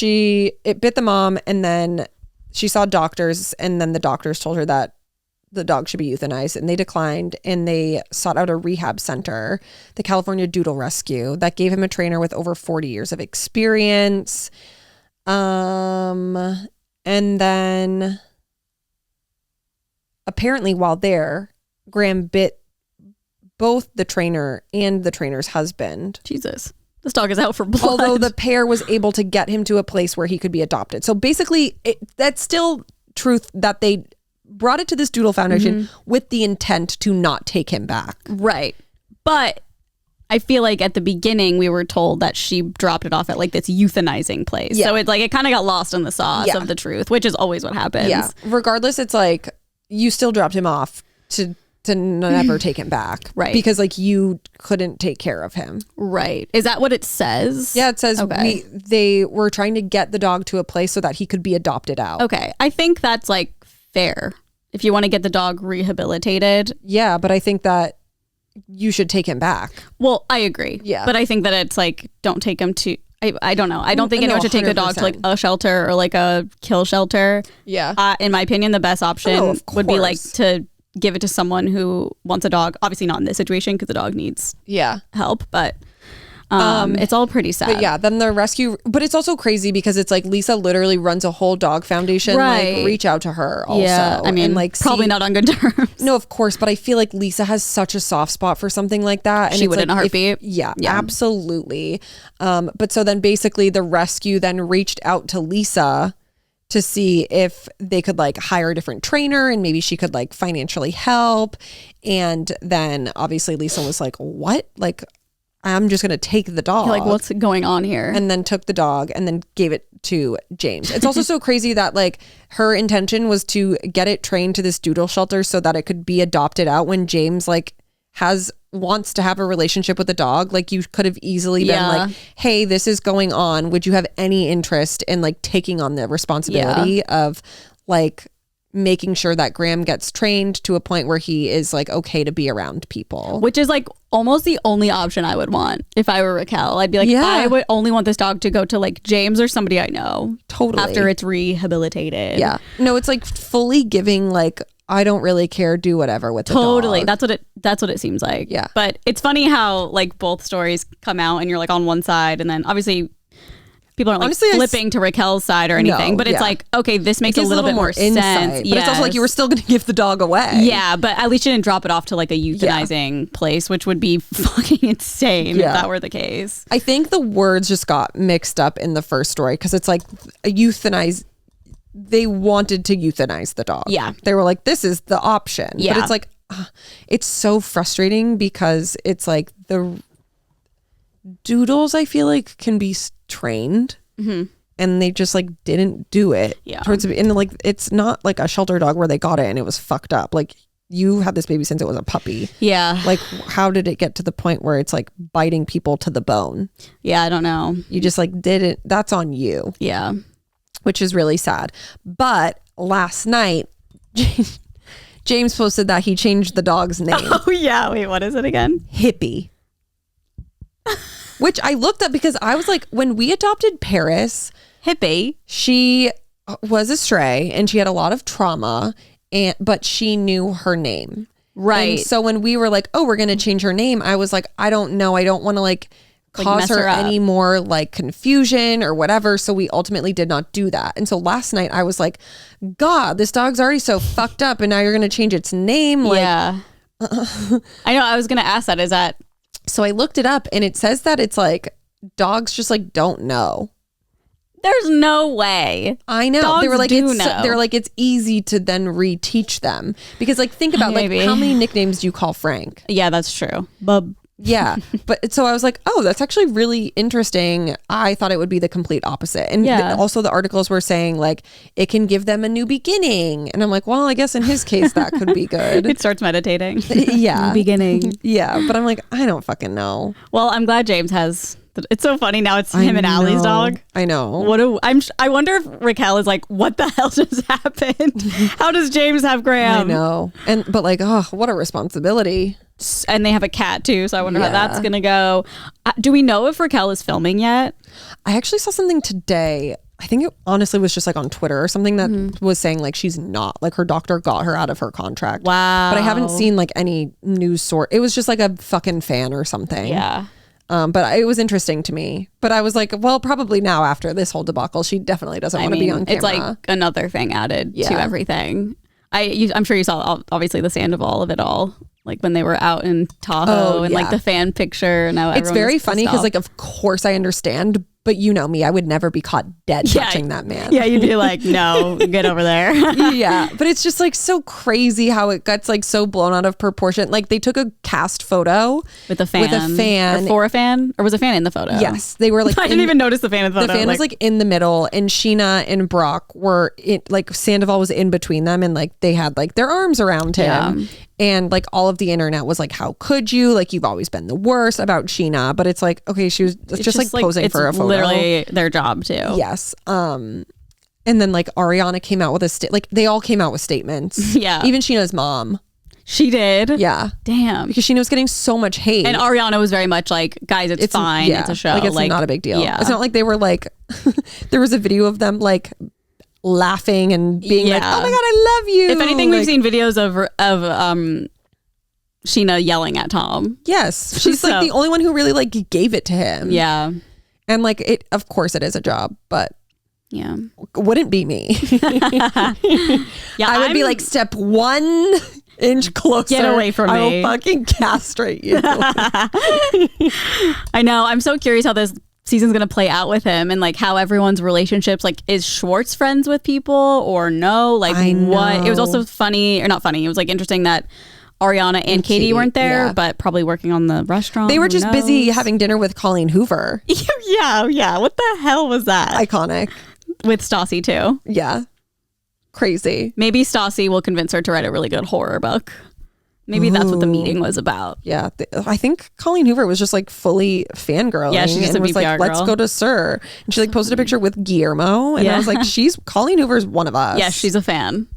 B: It bit the mom, and then she saw doctors, and then the doctors told her that the dog should be euthanized, and they declined, and they sought out a rehab center, the California Doodle Rescue, that gave him a trainer with over 40 years of experience. And then apparently while there, Graham bit both the trainer and the trainer's husband.
A: Jesus. This dog is out for blood.
B: Although the pair was able to get him to a place where he could be adopted. So basically, that's still truth that they brought it to this Doodle Foundation with the intent to not take him back.
A: Right. But I feel like at the beginning we were told that she dropped it off at like this euthanizing place.
B: Yeah.
A: So it kind of got lost in the sauce of the truth, which is always what happens.
B: Yeah. Regardless, it's like you still dropped him off to never take him back.
A: Right.
B: Because like you couldn't take care of him.
A: Right. Is that what it says?
B: Yeah, it says
A: okay.
B: They were trying to get the dog to a place so that he could be adopted out.
A: Okay. I think that's like fair. If you want to get the dog rehabilitated.
B: Yeah, but I think that you should take him back.
A: Well, I agree.
B: Yeah.
A: But I think that it's like, don't take him to, I don't know. I don't think anyone should take a dog to like a shelter or like a kill shelter.
B: Yeah.
A: In my opinion, the best option would be like
B: course.
A: to give it to someone who wants a dog. Obviously not in this situation because the dog needs help, but it's all pretty sad.
B: But yeah, then the rescue, but it's also crazy because it's like Lisa literally runs a whole dog foundation.
A: Right.
B: Like reach out to her also.
A: Yeah, I mean,
B: and like
A: probably not on good terms.
B: No, of course, but I feel like Lisa has such a soft spot for something like that. And
A: She
B: it's
A: would
B: like
A: in a heartbeat.
B: Yeah, absolutely. But so then basically the rescue then reached out to Lisa to see if they could like hire a different trainer and maybe she could like financially help. And then obviously Lisa was like, what? Like, I'm just going to take the dog.
A: You're like, what's going on here?
B: And then took the dog and then gave it to James. It's also so crazy that like her intention was to get it trained to this doodle shelter so that it could be adopted out when James like wants to have a relationship with the dog. Like you could have easily been like, hey, this is going on. Would you have any interest in like taking on the responsibility of like making sure that Graham gets trained to a point where he is like okay to be around people?
A: Which is like almost the only option I would want if I were Raquel. I'd be like, I would only want this dog to go to like James or somebody I know.
B: Totally.
A: After it's rehabilitated.
B: Yeah. No, it's like fully giving like, I don't really care, do whatever with the dog.
A: That's what it seems like.
B: Yeah.
A: But it's funny how like both stories come out and you're like on one side and then obviously people aren't like
B: Honestly,
A: flipping to Raquel's side or anything,
B: No,
A: but it's like, okay, this makes a little bit more sense.
B: But it's also like you were still going to give the dog away.
A: Yeah, but at least you didn't drop it off to like a euthanizing place, which would be fucking insane if that were the case.
B: I think the words just got mixed up in the first story because it's like they wanted to euthanize the dog.
A: Yeah.
B: They were like, this is the option.
A: Yeah.
B: But it's like, it's so frustrating because it's like the doodles I feel like can be trained. And they just like didn't do it.
A: Yeah.
B: And like it's not like a shelter dog where they got it and it was fucked up. Like you had this baby since it was a puppy.
A: Yeah.
B: Like how did it get to the point where it's like biting people to the bone?
A: Yeah, I don't know.
B: You just like didn't. That's on you.
A: Yeah.
B: Which is really sad. But last night, James posted that he changed the dog's name.
A: Oh yeah. Wait, what is it again?
B: Hippie. Which I looked up because I was like, when we adopted Paris,
A: Hippie.
B: she was a stray and she had a lot of trauma, but she knew her name.
A: Right.
B: And so when we were like, oh, we're going to change her name, I was like, I don't know. I don't want to like cause her any more like confusion or whatever. So we ultimately did not do that. And so last night I was like, God, this dog's already so fucked up and now you're going to change its name. Like,
A: yeah. I know. I was going to ask that. Is that...
B: So I looked it up and it says that it's like dogs just like don't know.
A: There's no way.
B: I know.
A: Dogs
B: they were like,
A: know.
B: They're like, it's easy to then reteach them because like, think about like how many nicknames do you call Frank?
A: Yeah, that's true. Bub.
B: Yeah. But so I was like, oh, that's actually really interesting. I thought it would be the complete opposite. And also the articles were saying like, it can give them a new beginning. And I'm like, well, I guess in his case that could be good.
A: It starts meditating.
B: Yeah.
A: New beginning.
B: Yeah. But I'm like, I don't fucking know.
A: Well, I'm glad James has... It's so funny now. It's him and Allie's dog.
B: I know.
A: I wonder if Raquel is like, what the hell just happened? How does James have Graham?
B: I know. But like, oh, what a responsibility.
A: And they have a cat too, so I wonder how that's gonna go. Do we know if Raquel is filming yet?
B: I actually saw something today. I think it honestly was just like on Twitter or something that was saying like she's not, like her doctor got her out of her contract.
A: Wow.
B: But I haven't seen like any news source. It was just like a fucking fan or something.
A: Yeah.
B: But it was interesting to me. But I was like, well, probably now after this whole debacle, she definitely doesn't want to be on camera.
A: It's like another thing added to everything. I'm sure you saw obviously the Sandoval of it all, like when they were out in Tahoe and like the fan picture. Now
B: it's very funny because like, of course I understand, but you know me, I would never be caught dead touching that man.
A: Yeah, you'd be like, no, get over there.
B: Yeah, but it's just like so crazy how it gets like so blown out of proportion. Like they took a cast photo
A: with a fan, or for a fan, or was a fan in the photo?
B: Yes, they were like.
A: I didn't even notice the fan in the photo.
B: The fan was like in the middle, and Sheena and Brock were like Sandoval was in between them, and like they had like their arms around him. Yeah. And like all of the internet was like, how could you? Like you've always been the worst about Sheena. But it's like, okay, she was just like posing for a photo.
A: Literally their job too.
B: Yes. And then like Ariana came out with like they all came out with statements.
A: Yeah.
B: Even Sheena's mom.
A: She did?
B: Yeah.
A: Damn.
B: Because Sheena was getting so much hate.
A: And Ariana was very much like, guys, it's fine. Yeah. It's a show.
B: Like it's not a big deal.
A: Yeah.
B: It's not like they were like, there was a video of them like laughing and being like, oh my God, I love you.
A: If anything, we've seen videos of Sheena yelling at Tom.
B: Yes. She's like the only one who really like gave it to him.
A: Yeah.
B: And like it, of course it is a job, but
A: yeah,
B: wouldn't be me.
A: Yeah,
B: I would be like step 1 inch closer.
A: Get away from me.
B: I will fucking castrate you.
A: I know. I'm so curious how this season's gonna play out with him and like how everyone's relationships, like is Schwartz friends with people or no? Like what? It was also funny, or not funny. It was like interesting that Ariana and Katie weren't there, but probably working on the restaurant.
B: They were just busy having dinner with Colleen Hoover.
A: Yeah. What the hell was that?
B: Iconic.
A: With Stassi too.
B: Yeah. Crazy.
A: Maybe Stassi will convince her to write a really good horror book. Maybe that's what the meeting was about.
B: Yeah. I think Colleen Hoover was just like fully fangirling.
A: Yeah, she's just a
B: was
A: VPR
B: like,
A: girl.
B: Let's go to Sir. And she like posted a picture with Guillermo. And I was like, Colleen Hoover's one of us.
A: Yeah, she's a fan.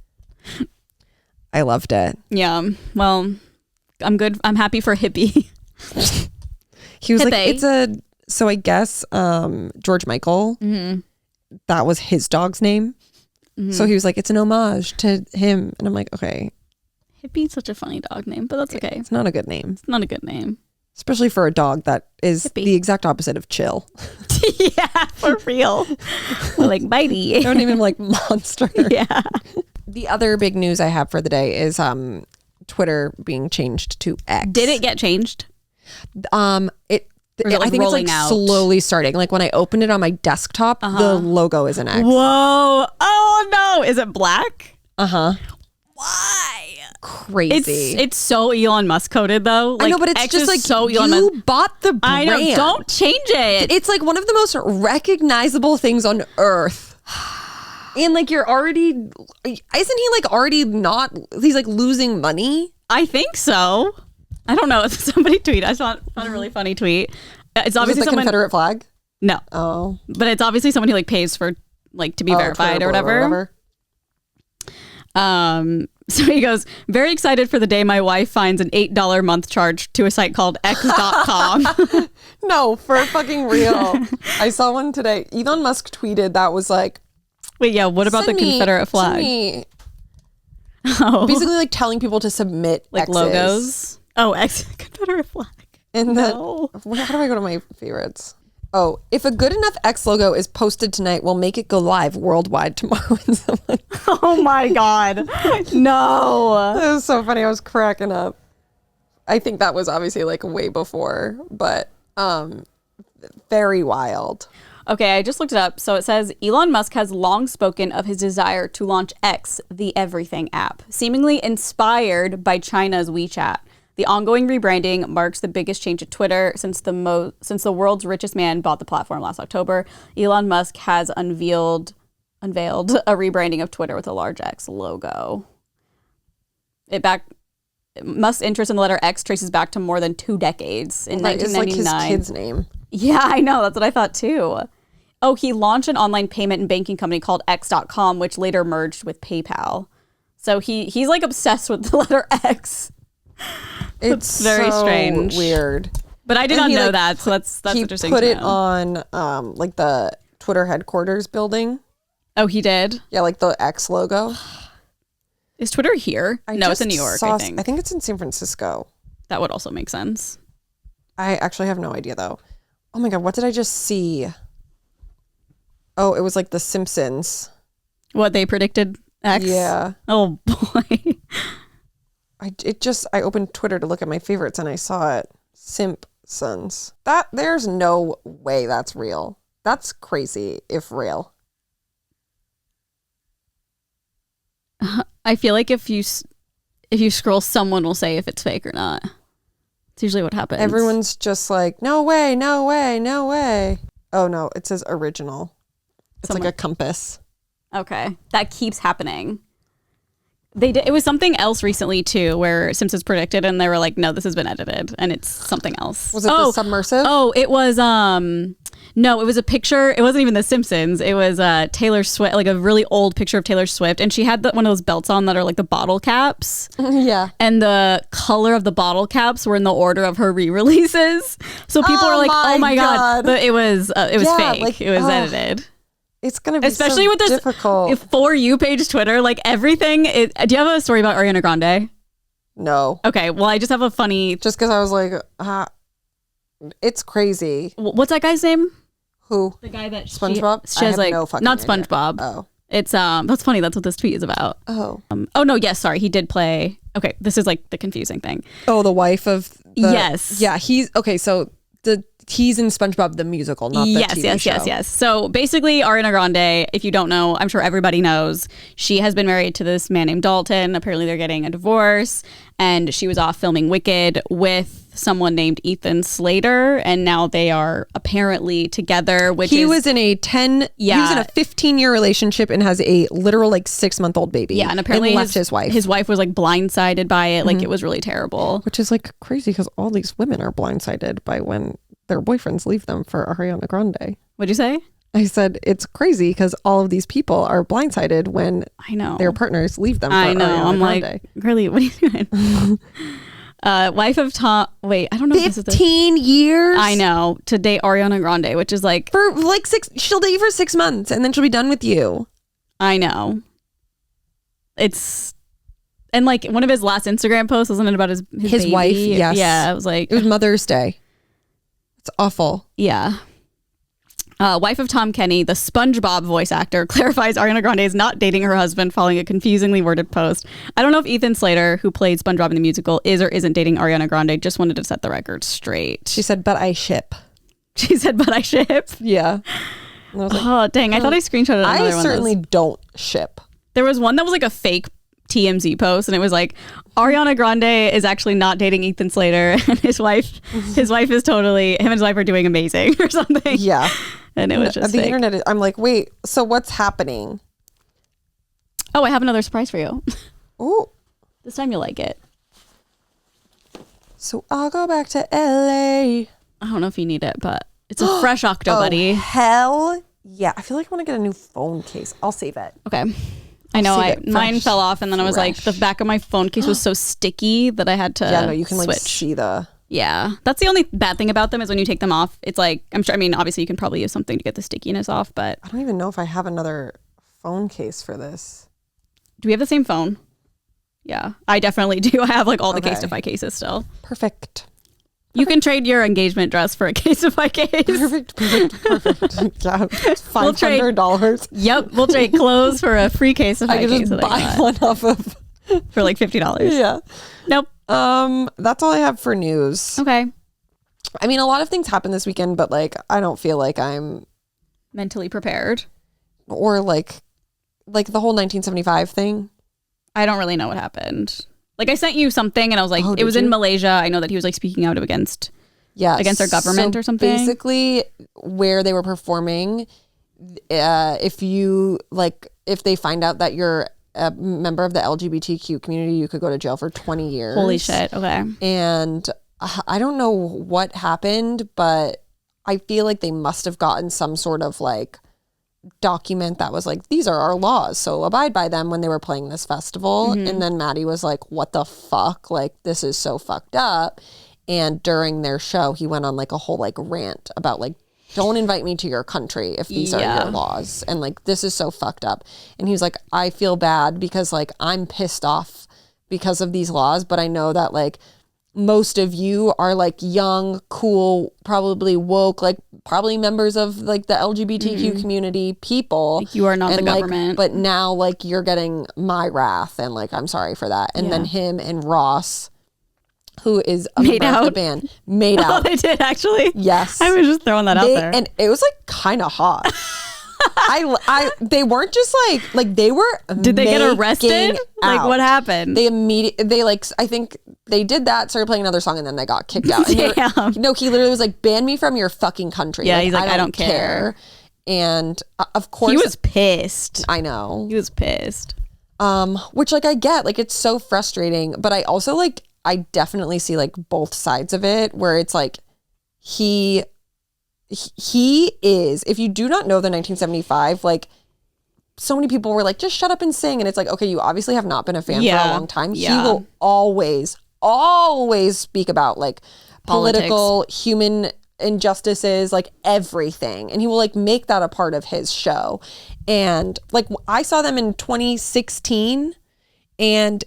B: I loved it.
A: Yeah. Well, I'm good. I'm happy for Hippie.
B: He was like, so I guess George Michael, that was his dog's name. Mm-hmm. So he was like, it's an homage to him. And I'm like, okay.
A: Hippie's such a funny dog name, but that's okay.
B: It's not a good name.
A: It's not a good name.
B: Especially for a dog that is
A: Hippie.
B: The exact opposite of chill.
A: Yeah, for real. Like bitey.
B: Don't even like monster.
A: Yeah.
B: The other big news I have for the day is Twitter being changed to X.
A: Did it get changed?
B: I think it's like
A: out?
B: slowly starting. Like when I opened it on my desktop, the logo is an X.
A: Whoa. Oh no. Is it black?
B: Uh-huh.
A: Why?
B: crazy.
A: It's so Elon Musk coded though.
B: I know, but it's
A: X
B: just
A: is
B: like
A: so Elon
B: you
A: Musk.
B: bought the brand.
A: I know. Don't change it.
B: It's like one of the most recognizable things on earth. And like you're already, isn't he like already not, he's like losing money?
A: I think so. I don't know. Somebody tweeted. I found a really funny tweet. It's obviously
B: the Confederate flag?
A: No.
B: Oh.
A: But it's obviously someone who like pays for like to be verified or whatever. So he goes, very excited for the day my wife finds an $8 a month charge to a site called x.com.
B: No, for fucking real. I saw one today. Elon Musk tweeted that was like,
A: wait, yeah, what about the Confederate flag?
B: Oh. Basically like telling people to submit
A: like
B: X's.
A: logos. Oh, Confederate flag.
B: And then, how do I go to my favorites? Oh, if a good enough X logo is posted tonight, we'll make it go live worldwide tomorrow.
A: Oh my God. No.
B: It was so funny. I was cracking up. I think that was obviously like way before, but very wild.
A: Okay, I just looked it up. So it says Elon Musk has long spoken of his desire to launch X, the everything app, seemingly inspired by China's WeChat. The ongoing rebranding marks the biggest change at Twitter since the world's richest man bought the platform last October. Elon Musk has unveiled a rebranding of Twitter with a large X logo. Musk's interest in the letter X traces back to more than 2 decades. In 1999.
B: It's like his kid's name.
A: Yeah, I know. That's what I thought too. Oh, he launched an online payment and banking company called x.com, which later merged with PayPal. So he's like obsessed with the letter X.
B: It's
A: very
B: so
A: strange.
B: Weird.
A: But I did not know that, so that's interesting.
B: He put it on like the Twitter headquarters building.
A: Oh, he did?
B: Yeah, like the X logo.
A: Is Twitter here? No, it's in New York, I think.
B: I think it's in San Francisco.
A: That would also make sense.
B: I actually have no idea though. Oh my God, what did I just see? Oh, it was like The Simpsons.
A: What, they predicted X?
B: Yeah.
A: Oh boy.
B: I opened Twitter to look at my favorites and I saw it. Simpsons. There's no way that's real. That's crazy if real.
A: I feel like if you scroll, someone will say if it's fake or not. It's usually what happens.
B: Everyone's just like, no way, no way, no way. Oh no, it says original. It's like a compass.
A: Okay. That keeps happening. It was something else recently too, where Simpsons predicted and they were like, no, this has been edited and it's something else.
B: Was it the submersive?
A: Oh, it was no, it was a picture. It wasn't even The Simpsons. It was Taylor Swift, like a really old picture of Taylor Swift, and she had one of those belts on that are like the bottle caps.
B: Yeah.
A: And the color of the bottle caps were in the order of her re-releases. So people were like, "Oh my God!" But it was fake. Like, it was edited.
B: It's gonna be
A: especially
B: so
A: with this
B: difficult.
A: For You page Twitter, like everything. Do you have a story about Ariana Grande?
B: No.
A: Okay. Well, I just have a funny.
B: Just because I was like, it's crazy.
A: What's that guy's name?
B: Who?
A: The guy that
B: SpongeBob?
A: She has like
B: no fucking
A: not
B: idea.
A: SpongeBob.
B: Oh.
A: It's that's funny. That's what this tweet is about.
B: Oh.
A: Oh no. Yes. Sorry. He did play. Okay. This is like the confusing thing.
B: Oh, the wife of.
A: Yes.
B: Yeah. He's okay. So he's in SpongeBob the musical, not the TV show.
A: Yes. So basically, Ariana Grande, if you don't know, I'm sure everybody knows, she has been married to this man named Dalton. Apparently, they're getting a divorce, and she was off filming Wicked with someone named Ethan Slater, and now they are apparently together. He
B: was in a 15-year relationship and has a literal like 6-month-old baby.
A: Yeah, and apparently
B: left his wife.
A: His wife was like blindsided by it. Like it was really terrible.
B: Which is like crazy because all these women are blindsided by when their boyfriends leave them for Ariana Grande.
A: What'd you say?
B: I said it's crazy because all of these people are blindsided when their partners leave them for Ariana Grande.
A: Like, really, what are you doing? Wife of Tom. Wait, I don't know.
B: 15 years.
A: I know, to date Ariana Grande, which is like
B: for like 6. She'll date you for 6 months and then she'll be done with you.
A: I know. And like one of his last Instagram posts, wasn't it about his baby?
B: Wife? Yes.
A: Yeah, it was like
B: it was Mother's Day. It's awful.
A: Yeah. Wife of Tom Kenny, the SpongeBob voice actor, clarifies Ariana Grande is not dating her husband following a confusingly worded post. I don't know if Ethan Slater, who played SpongeBob in the musical, is or isn't dating Ariana Grande. Just wanted to set the record straight.
B: She said, but I ship.
A: She said, but I ship?
B: Yeah. And I was like,
A: oh, dang. I thought I screenshotted another one.
B: I certainly don't ship.
A: There was one that was like a fake TMZ post, and it was like, Ariana Grande is actually not dating Ethan Slater, and his wife is totally, him and his wife are doing amazing or something.
B: Yeah.
A: And it was just
B: the
A: fake.
B: internet. I'm like, wait, so what's happening?
A: Oh, I have another surprise for you.
B: Oh,
A: This time you'll like it.
B: so I'll go back to LA.
A: I don't know if you need it, but it's a fresh Octo Buddy.
B: Hell yeah. I feel like I want to get a new phone case. I'll save it.
A: Okay. I know
B: save it
A: mine
B: fresh.
A: fell off, and then I was like,
B: Fresh.
A: the back of my phone case was so sticky that I had to
B: Yeah, no, you can
A: switch.
B: like see the...
A: Yeah. That's the only bad thing about them is when you take them off, it's like, I'm sure, I mean, obviously you can probably use something to get the stickiness off, but
B: I don't even know if I have another phone case for this.
A: do we have the same phone? Yeah, I definitely do. I have like all the
B: Okay.
A: Casetify cases still.
B: Perfect.
A: You can trade your engagement dress for a Casetify case.
B: Perfect. Yeah, it's
A: We'll trade-
B: $500.
A: Yep, we'll trade clothes for a free Casetify
B: I could
A: case
B: just
A: that I
B: buy
A: got
B: one off of...
A: for like $50.
B: Yeah.
A: Nope.
B: That's all I have for news.
A: Okay.
B: I mean, a lot of things happened this weekend, but like, I don't feel like I'm...
A: Mentally prepared.
B: Or like the whole 1975 thing.
A: I don't really know what happened. Like I sent you something and I was like,
B: Oh,
A: it
B: did
A: was in
B: you?
A: Malaysia. I know that he was like speaking out against
B: Yes.
A: our government or something.
B: Basically, where they were performing, if they find out that you're a member of the LGBTQ community, you could go to jail for 20 years.
A: Holy shit. Okay.
B: And I don't know what happened, but I feel like they must have gotten some sort of like document that was like, these are our laws, so abide by them when they were playing this festival. And then Maddie was like, what the fuck? Like, this is so fucked up. And during their show, he went on like a whole like rant about like, don't invite me to your country if these are your laws. And like, this is so fucked up. And he was like, I feel bad because like, I'm pissed off because of these laws, but I know that like, most of you are like young, cool, probably woke, like probably members of like the LGBTQ community people.
A: Like you are not the
B: and, like,
A: government.
B: but now like you're getting my wrath and like I'm sorry for that. And then him and Ross, who is a
A: Made
B: member of the
A: out?
B: band, made
A: Oh,
B: out.
A: they did actually?
B: Yes.
A: I was just throwing that out there.
B: And it was like kind of hot. They weren't just like they were.
A: Did they get arrested?
B: making
A: Like
B: out.
A: what happened?
B: They like, I think they did that, started playing another song, and then they got kicked out. And
A: Damn.
B: no, he literally was like, ban me from your fucking country.
A: Yeah, he's like, I don't care.
B: And of course,
A: He was pissed.
B: I know.
A: He was pissed.
B: Which like I get, like it's so frustrating, but I also like, I definitely see like both sides of it where it's like, he is, if you do not know the 1975, like so many people were like, just shut up and sing. And it's like, okay, you obviously have not been a fan for a long time.
A: Yeah.
B: He will always speak about like political, human injustices, like everything. And he will like make that a part of his show. And like I saw them in 2016 and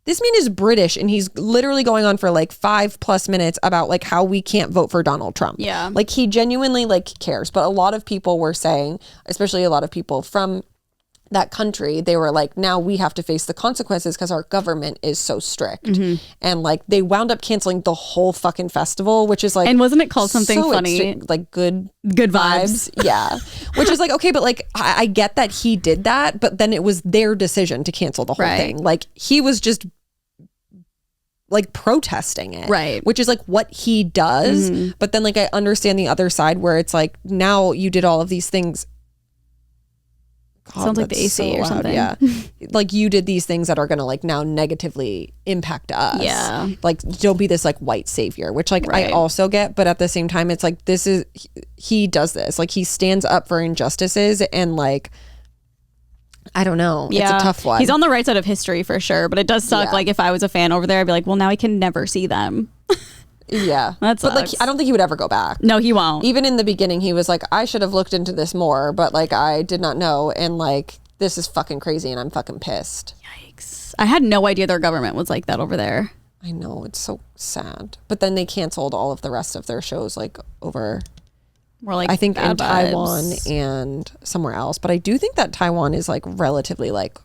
B: this man is British and he's literally going on for like 5+ minutes about like how we can't vote for Donald Trump.
A: Yeah.
B: Like he genuinely like cares. But a lot of people were saying, especially a lot of people from that country, they were like, now we have to face the consequences because our government is so strict. And like they wound up canceling the whole fucking festival, which is like,
A: And wasn't it called something
B: so
A: funny?
B: like good
A: Vibes.
B: Yeah. Which is like, okay, but like I get that he did that, but then it was their decision to cancel the whole
A: Right.
B: thing. Like he was just like protesting it.
A: Right.
B: Which is like what he does. But then like I understand the other side where it's like, now you did all of these things. God,
A: Sounds like the
B: that's
A: AC or
B: loud.
A: something.
B: Yeah. Like you did these things that are going to like now negatively impact us.
A: Yeah.
B: Like don't be this like white savior, which like I
A: Right.
B: also get, but at the same time, it's like, this is, he does this. Like he stands up for injustices and like, I don't know.
A: Yeah.
B: It's a tough one.
A: He's on the right side of history for sure, but it does suck.
B: Yeah.
A: Like if I was a fan over there, I'd be like, well, now I can never see them.
B: Yeah.
A: That
B: But like,
A: sucks.
B: I don't think he would ever go back.
A: No, he won't.
B: Even in the beginning, he was like, I should have looked into this more, but like, I did not know. And like, this is fucking crazy and I'm fucking pissed.
A: Yikes. I had no idea their government was like that over there.
B: I know, it's so sad. But then they canceled all of the rest of their shows like over,
A: More like
B: I think in
A: bad
B: Taiwan
A: vibes.
B: and somewhere else. But I do think that Taiwan is like relatively like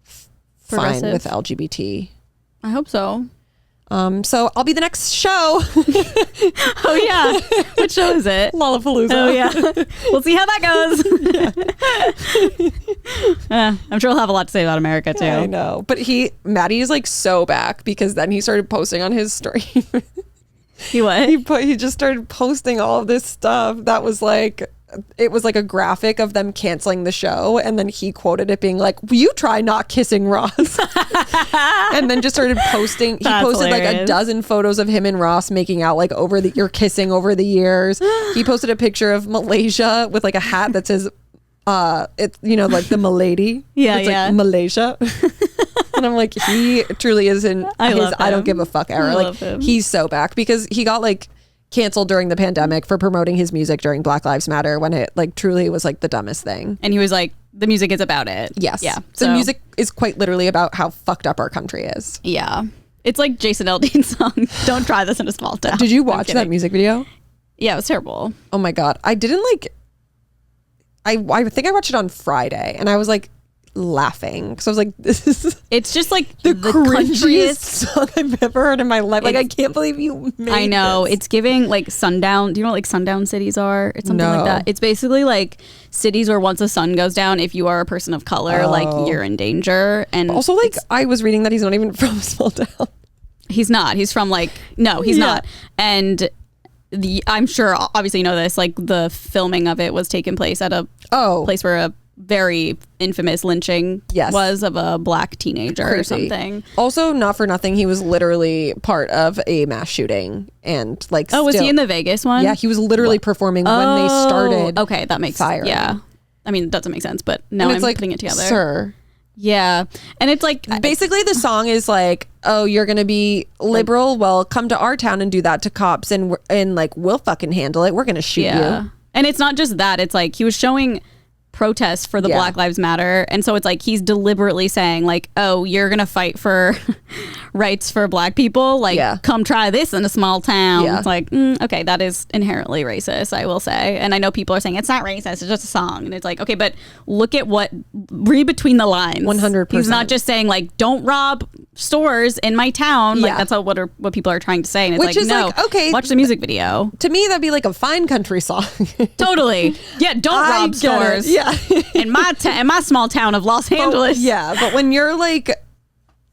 B: fine
A: Progressive.
B: with LGBT.
A: I hope so.
B: So I'll be the next show.
A: Oh yeah, what show is it?
B: Lollapalooza.
A: Oh yeah, we'll see how that goes. I'm sure we'll have a lot to say about America too.
B: I know, but Maddie is like so back because then he started posting on his story.
A: He what?
B: He just started posting all of this stuff that was like, it was like a graphic of them canceling the show, and then he quoted it being like, "Will you try not kissing Ross?" And then just started posting. He posted like a dozen photos of him and Ross making out like you're kissing over the years. He posted a picture of Malaysia with like a hat that says it's like the Milady.
A: Yeah,
B: it's
A: yeah.
B: like Malaysia. And I'm like, he truly is in his I don't give a fuck era. Like he's so back because he got like canceled during the pandemic for promoting his music during Black Lives Matter when it like truly was like the dumbest thing.
A: And he was like, the music is about it.
B: Yes.
A: Yeah.
B: So music is quite literally about how fucked up our country is.
A: Yeah. It's like Jason Aldean's song, "Don't Try This in a Small Town."
B: Did you watch that music video?
A: Yeah, it was terrible.
B: Oh my God. I didn't like, I think I watched it on Friday and I was like laughing. So I was like,
A: it's just like
B: the
A: cringiest
B: song I've ever heard in my life. Like, I can't believe you made
A: I know.
B: this.
A: It's giving like sundown. Do you know what like sundown cities are? It's something like that. It's basically like cities where once the sun goes down, if you are a person of color, like you're in danger. And
B: also like I was reading that he's not even from a small town.
A: He's not. He's from like, no, he's not. And I'm sure obviously you know this, like the filming of it was taking place at a place where a very infamous lynching was of a black teenager or something.
B: Also, not for nothing, he was literally part of a mass shooting and like
A: was he in the Vegas one?
B: Yeah, he was literally performing when they started.
A: Okay, that makes
B: firing.
A: Yeah, I mean it doesn't make sense, but now I'm
B: like,
A: putting it together.
B: Sir.
A: Yeah, and it's like
B: basically the song is like, oh, you're gonna be liberal, well come to our town and do that to cops and like we'll fucking handle it, we're gonna shoot you.
A: And it's not just that, it's like he was showing protest for the Black Lives Matter, and so it's like he's deliberately saying like, oh, you're gonna fight for rights for black people, like come try this in a small town. It's like okay, that is inherently racist, I will say. And I know people are saying it's not racist, it's just a song, and it's like, okay, but read between the lines.
B: 100%.
A: He's not just saying like don't rob stores in my town. Like that's what people are trying to say, and it's
B: which
A: like,
B: is
A: no,
B: like, okay,
A: watch the music video.
B: To me that'd be like a fine country song.
A: Totally. Yeah, don't rob stores.
B: Yeah.
A: in my small town of Los Angeles.
B: But when you're like,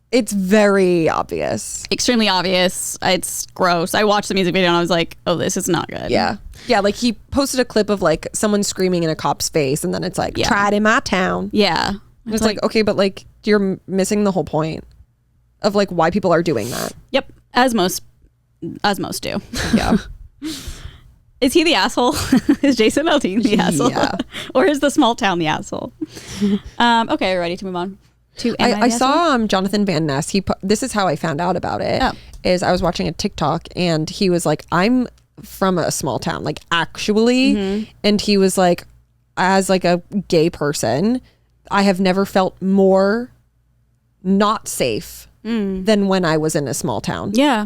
B: it's very obvious.
A: Extremely obvious. It's gross. I watched the music video and I was like, oh, this is not good.
B: Yeah. Yeah, like he posted a clip of like someone screaming in a cop's face and then it's like, try it in my town.
A: Yeah.
B: It's like, okay, but like you're missing the whole point of like why people are doing that.
A: Yep. As most do.
B: Yeah.
A: Is he the asshole? Is Jason Aldean the asshole?
B: Yeah.
A: Or is the small town the asshole? Okay, ready to move on to
B: I saw Jonathan Van Ness. This is how I found out about it. Is I was watching a TikTok and he was like, I'm from a small town, like actually. And he was like, as like a gay person, I have never felt more not safe than when I was in a small town.
A: Yeah.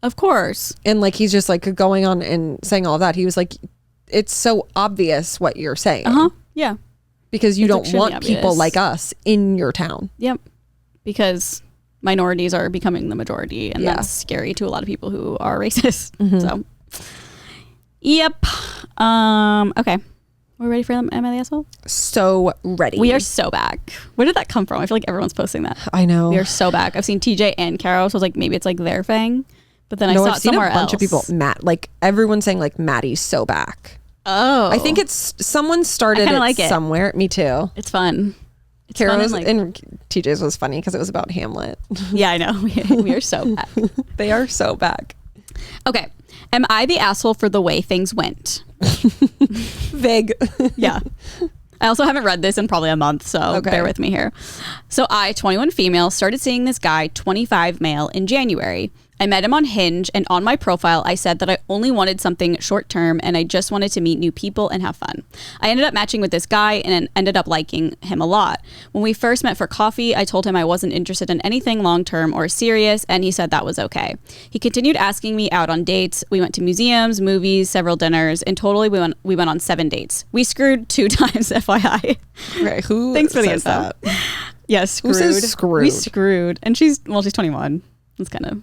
A: Of course.
B: And like he's just like going on and saying all that. He was like, it's so obvious what you're saying.
A: Yeah.
B: Because you don't want people like us in your town.
A: Yep. Because minorities are becoming the majority, and that's scary to a lot of people who are racist. So yep. Okay. We're ready for Am I the Asshole?
B: So ready.
A: We are so back. Where did that come from? I feel like everyone's posting that.
B: I know.
A: We are so back. I've seen TJ and Caro, so I was like, maybe it's like their thing. But then I saw it somewhere else.
B: I've seen a bunch of people, like everyone saying like Maddie's so back.
A: Oh.
B: I think it's someone started it
A: like
B: somewhere. Me too.
A: It's fun. It's
B: Caro's
A: fun
B: and TJ's was funny because it was about Hamlet.
A: Yeah, I know. We are so back.
B: They are so back.
A: Okay. Am I the asshole for the way things went?
B: Vague.
A: Yeah. I also haven't read this in probably a month, so bear with me here. So I, 21 female, started seeing this guy, 25 male, in January. I met him on Hinge, and on my profile, I said that I only wanted something short term and I just wanted to meet new people and have fun. I ended up matching with this guy and ended up liking him a lot. When we first met for coffee, I told him I wasn't interested in anything long term or serious, and he said that was okay. He continued asking me out on dates. We went to museums, movies, several dinners, and totally we went on 7 dates. We screwed 2 times, FYI.
B: Right, who
A: Thanks for the
B: says
A: info.
B: that?
A: Yeah, screwed.
B: Who says screwed?
A: We screwed. And she's 21. That's kind of...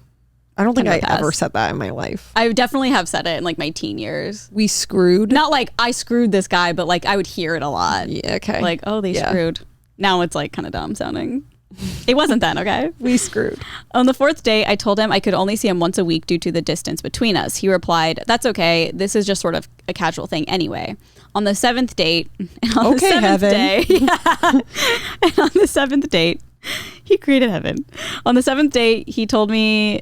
B: I don't think
A: come
B: I
A: to pass.
B: ever said that in my life.
A: I definitely have said it in like my teen years.
B: We screwed.
A: Not like I screwed this guy, but like I would hear it a lot.
B: Yeah, okay.
A: Like, oh, they screwed. Now it's like kind of dumb sounding. It wasn't then, okay?
B: We screwed.
A: On the 4th date, I told him I could only see him once a week due to the distance between us. He replied, "That's okay. This is just sort of a casual thing anyway." On the 7th date, and on the 7th day, and on the 7th date, he created heaven. On the 7th date, he told me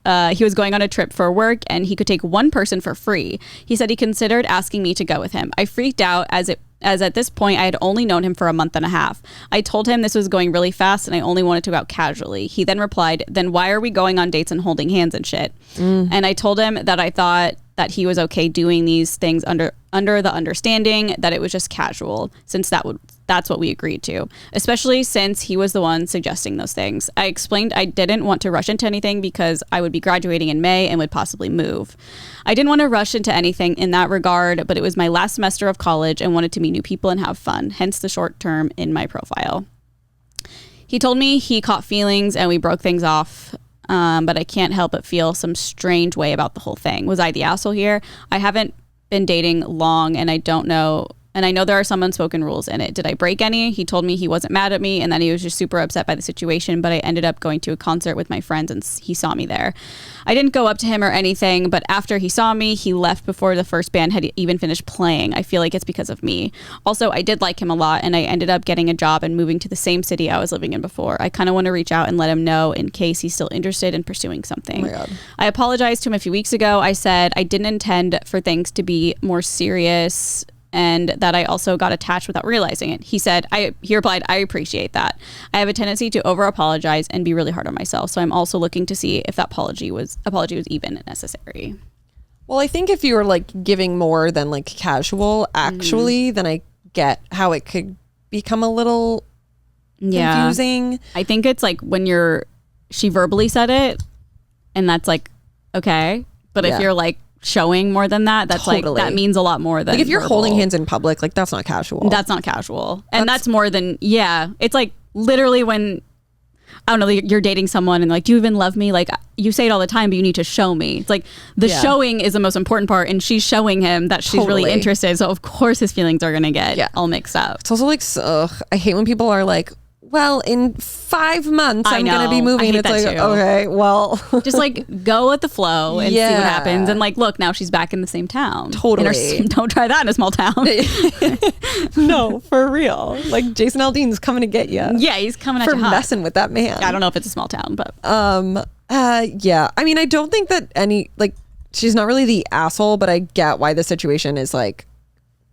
A: he was going on a trip for work and he could take one person for free. He said he considered asking me to go with him. I freaked out as at this point I had only known him for a month and a half. I told him this was going really fast and I only wanted to go out casually. He then replied, "Then why are we going on dates and holding hands and shit?" And I told him that I thought that he was okay doing these things under the understanding that it was just casual, since that's what we agreed to, especially since he was the one suggesting those things. I explained I didn't want to rush into anything because I would be graduating in May and would possibly move. I didn't want to rush into anything in that regard, but it was my last semester of college and wanted to meet new people and have fun, hence the short term in my profile. He told me he caught feelings and we broke things off. But I can't help but feel some strange way about the whole thing. Was I the asshole here? I haven't been dating long and I don't know. And I know there are some unspoken rules in it. Did I break any? He told me he wasn't mad at me and that he was just super upset by the situation, but I ended up going to a concert with my friends and he saw me there. I didn't go up to him or anything, but after he saw me, he left before the first band had even finished playing. I feel like it's because of me. Also, I did like him a lot and I ended up getting a job and moving to the same city I was living in before. I kind of want to reach out and let him know in case he's still interested in pursuing something.
B: Oh my God.
A: I apologized to him a few weeks ago. I said I didn't intend for things to be more serious and that I also got attached without realizing it. He replied, "I appreciate that. I have a tendency to over apologize and be really hard on myself. So I'm also looking to see if that apology was even necessary."
B: Well, I think if you were like giving more than like casual, actually, then I get how it could become a little confusing.
A: I think it's like when she verbally said it and that's like, okay. But if you're like showing more than that, that's like, that means a lot more than
B: like if you're
A: verbal.
B: holding hands in public, like that's not casual.
A: That's not casual. And that's more than, it's like literally when, I don't know, you're dating someone and like, do you even love me? Like you say it all the time, but you need to show me. It's like the showing is the most important part and she's showing him that she's really interested. So of course his feelings are going to get all mixed up.
B: It's also like, I hate when people are like, well, in 5 months, I'm going to be moving. It's like, okay, well.
A: Just like go with the flow and see what happens. And like, look, now she's back in the same town.
B: Totally.
A: Don't try that in a small town.
B: No, for real. Like Jason Aldean's coming to get you.
A: Yeah, he's coming at you
B: for messing with that man.
A: I don't know if it's a small town, but.
B: Yeah. I mean, I don't think that she's not really the asshole, but I get why the situation is like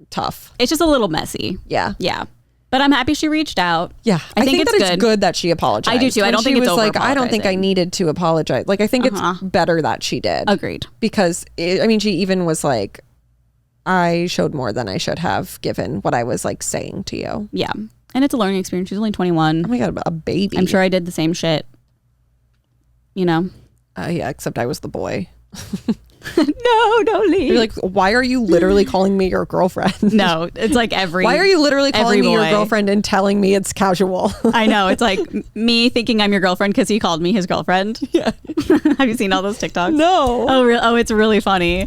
B: tough.
A: It's just a little messy.
B: Yeah.
A: Yeah. But I'm happy she reached out.
B: Yeah, I think it's good that she apologized.
A: I do too. I don't think it's over
B: like, I don't think I needed to apologize. Like, I think it's better that she did.
A: Agreed.
B: Because, she even was like, I showed more than I should have given what I was like saying to you.
A: Yeah. And it's a learning experience. She's only 21.
B: Oh my God, a baby.
A: I'm sure I did the same shit. You know?
B: Yeah, except I was the boy.
A: No, don't leave.
B: You're like, why are you literally calling me your girlfriend?
A: No, it's like why
B: are you literally calling me your girlfriend and telling me it's casual?
A: I know. It's like me thinking I'm your girlfriend because he called me his girlfriend.
B: Yeah.
A: Have you seen all those TikToks?
B: No.
A: Oh, it's really funny.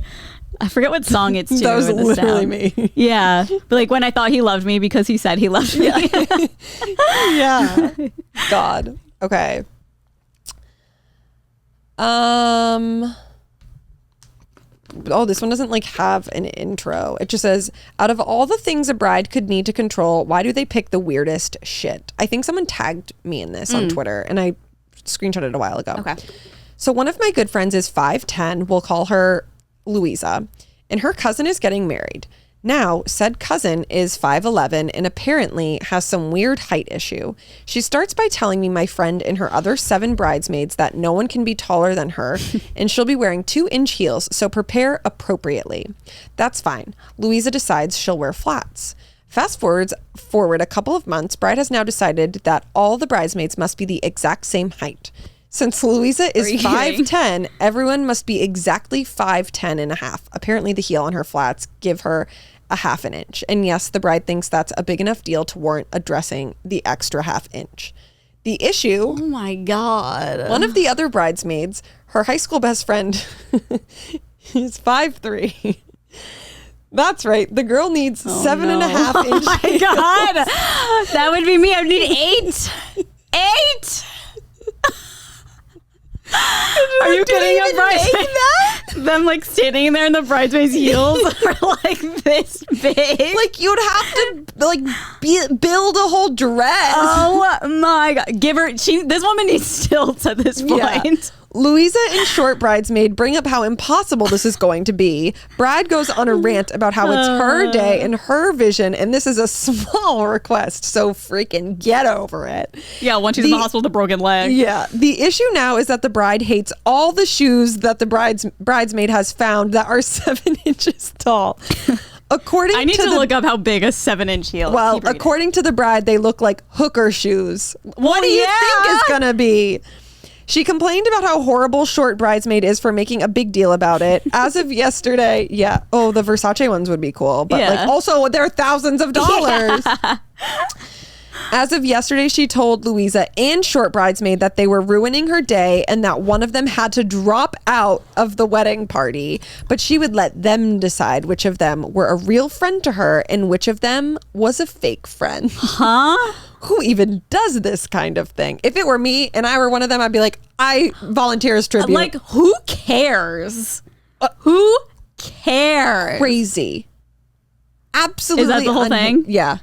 A: I forget what song it's to.
B: That was literally me.
A: Yeah. But like when I thought he loved me because he said he loved me.
B: Yeah. God. Okay. Oh, this one doesn't like have an intro. It just says, out of all the things a bride could need to control, why do they pick the weirdest shit? I think someone tagged me in this on Twitter and I screenshotted it a while ago.
A: Okay.
B: So one of my good friends is 5'10". We'll call her Louisa. And her cousin is getting married. Now, said cousin is 5'11" and apparently has some weird height issue. She starts by telling me my friend and her other 7 bridesmaids that no one can be taller than her and she'll be wearing 2-inch heels, so prepare appropriately. That's fine. Louisa decides she'll wear flats. Fast forward a couple of months, bride has now decided that all the bridesmaids must be the exact same height. Since Louisa is 5'10", everyone must be exactly 5'10 and a half. Apparently the heel on her flats give her a half an inch. And yes, the bride thinks that's a big enough deal to warrant addressing the extra half inch. The issue,
A: Oh my God.
B: one of the other bridesmaids, her high school best friend, is 5'3". That's right. The girl needs 7.5 inches.
A: Oh my God. That would be me. I would need 8. 8. Are you kidding? A bridesmaid? Them like standing there in the bridesmaid's heels are like this big.
B: Like you'd have to like build a whole dress.
A: Oh my God. Give her. This woman needs stilts at this point.
B: Yeah. Louisa and short bridesmaid bring up how impossible this is going to be. Bride goes on a rant about how it's her day and her vision, and this is a small request, so freaking get over it.
A: Yeah, once she's in the hospital with a broken leg.
B: Yeah. The issue now is that the bride hates all the shoes that the bridesmaid has found that are 7 inches tall.
A: I need to look up how big a 7-inch heel is.
B: Well, according to the bride, they look like hooker shoes. What do you think is going to be? She complained about how horrible short bridesmaid is for making a big deal about it. As of yesterday, the Versace ones would be cool. But like also they're thousands of dollars. Yeah. As of yesterday, she told Louisa and short bridesmaid that they were ruining her day and that one of them had to drop out of the wedding party. But she would let them decide which of them were a real friend to her and which of them was a fake friend.
A: Huh?
B: Who even does this kind of thing? If it were me and I were one of them, I'd be like, I volunteer as tribute.
A: Like, who cares? Who cares?
B: Crazy. Absolutely.
A: Is that the whole thing?
B: Yeah.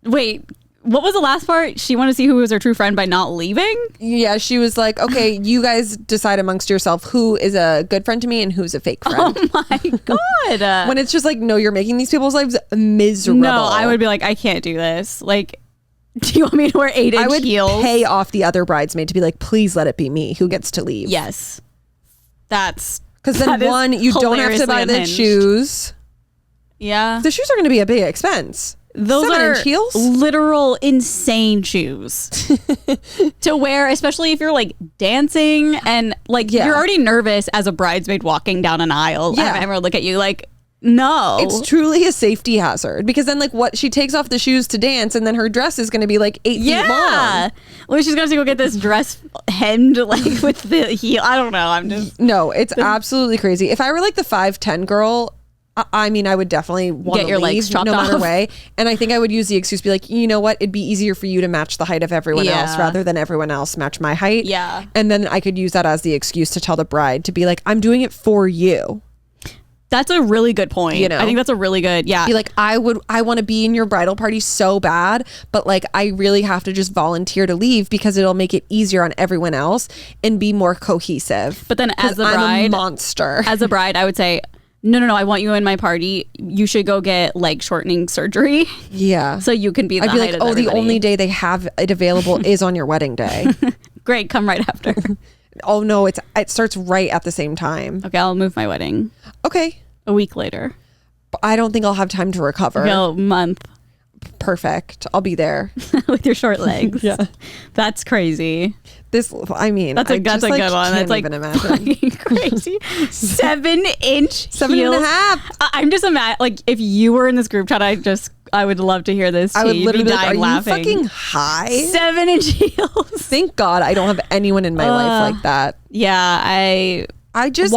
A: Wait, what was the last part? She wanted to see who was her true friend by not leaving?
B: Yeah, she was like, okay, you guys decide amongst yourself who is a good friend to me and who's a fake friend.
A: Oh my God.
B: When it's just like, no, you're making these people's lives miserable.
A: No, I would be like, I can't do this. Like, do you want me to wear 8-inch heels?
B: I would pay off the other bridesmaid to be like, please let it be me who gets to leave.
A: Yes. Because
B: then one, you don't have to buy the shoes.
A: Yeah.
B: The shoes are going to be a big expense.
A: Those
B: 7-inch
A: are
B: heels?
A: literal insane shoes to wear, especially if you're like dancing and like you're already nervous as a bridesmaid walking down an aisle.
B: Yeah.
A: Everyone look at you like, no.
B: It's truly a safety hazard because then like what she takes off the shoes to dance and then her dress is going to be like 8 feet long.
A: Well, she's going to go get this dress hemmed like with the heel. I don't know.
B: No, it's absolutely crazy. If I were like the 5'10" girl, I mean, I would definitely want to
A: get your legs chopped
B: no matter
A: off.
B: way. And I think I would use the excuse to be like, you know what? It'd be easier for you to match the height of everyone else rather than everyone else match my height.
A: Yeah.
B: And then I could use that as the excuse to tell the bride to be like, I'm doing it for you.
A: That's a really good point.
B: You know?
A: I think that's a really good,
B: Be like, I want to be in your bridal party so bad, but like, I really have to just volunteer to leave because it'll make it easier on everyone else and be more cohesive.
A: But then as a
B: I'm
A: bride,
B: a monster.
A: As a bride, I would say, no, I want you in my party. You should go get leg shortening surgery.
B: Yeah.
A: So you can be the
B: I'd be
A: height
B: like,
A: of everybody.
B: the only day they have it available is on your wedding day.
A: Great, come right after.
B: Oh no, it starts right at the same time.
A: Okay, I'll move my wedding.
B: Okay.
A: A week later.
B: But I don't think I'll have time to recover.
A: No, month.
B: Perfect. I'll be there.
A: With your short legs. Yeah. That's crazy.
B: That's a good one.
A: That's like
B: even imagine.
A: crazy. 7-inch
B: 7.5.
A: I'm just imagining, like, if you were in this group chat, I would love to hear this.
B: I would literally be like, are
A: laughing.
B: you fucking high?
A: 7-inch heels.
B: Thank God I don't have anyone in my life like that.
A: Yeah,
B: I just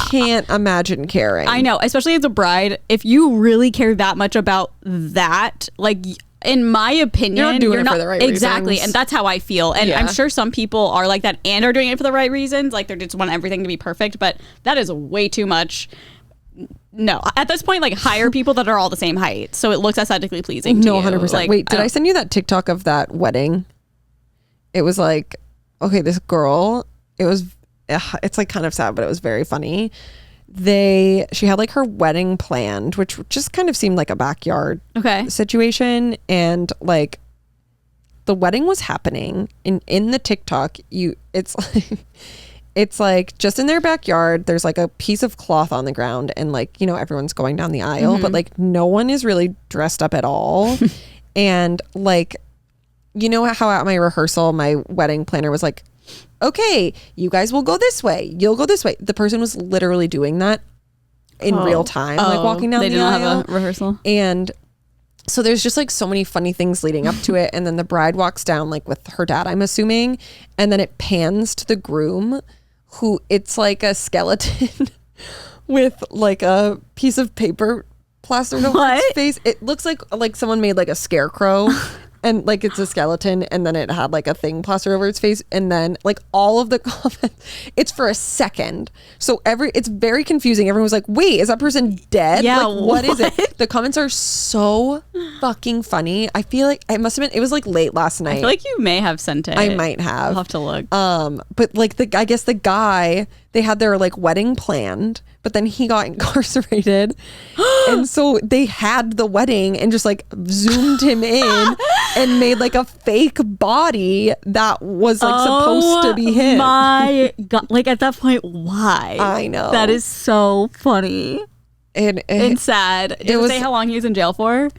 B: can't imagine caring.
A: I know, especially as a bride, if you really care that much about that, like, in my opinion,
B: you're not doing it for the right
A: exactly
B: reasons.
A: And that's how I feel. And I'm sure some people are like that and are doing it for the right reasons, like they just want everything to be perfect, but that is way too much. No, at this point, like, hire people that are all the same height so it looks aesthetically pleasing to you.
B: 100%.
A: Like,
B: wait, did I send you that TikTok of that wedding? It was like, okay, this girl, it's like kind of sad, but it was very funny. She had like her wedding planned, which just kind of seemed like a backyard situation, and like the wedding was happening in the TikTok. It's like just in their backyard. There's like a piece of cloth on the ground, and like, you know, everyone's going down the aisle, but like no one is really dressed up at all. And like, you know how at my rehearsal, my wedding planner was like, okay, you guys will go this way. You'll go this way. The person was literally doing that in real time, like walking down the aisle.
A: They didn't have a rehearsal.
B: And So there's just like so many funny things leading up to it. And then the bride walks down like with her dad, I'm assuming. And then it pans to the groom, who it's like a skeleton with like a piece of paper plastered over his face. It looks like someone made like a scarecrow. And like it's a skeleton, and then it had like a thing plastered over its face, and then like all of the comments, it's for a second. So it's very confusing. Everyone was like, "Wait, is that person dead?
A: Yeah,
B: like what is it?" The comments are so fucking funny. I feel like it must have been. It was like late last night.
A: I feel like you may have sent it.
B: I might have.
A: I'll have to look.
B: But like I guess the guy, they had their like wedding planned, but then he got incarcerated, and so they had the wedding and just like zoomed him in. And made like a fake body that was like supposed to be him.
A: My God. Like at that point, why?
B: I know.
A: That is so funny.
B: And
A: sad. Did it say how long he was in jail for?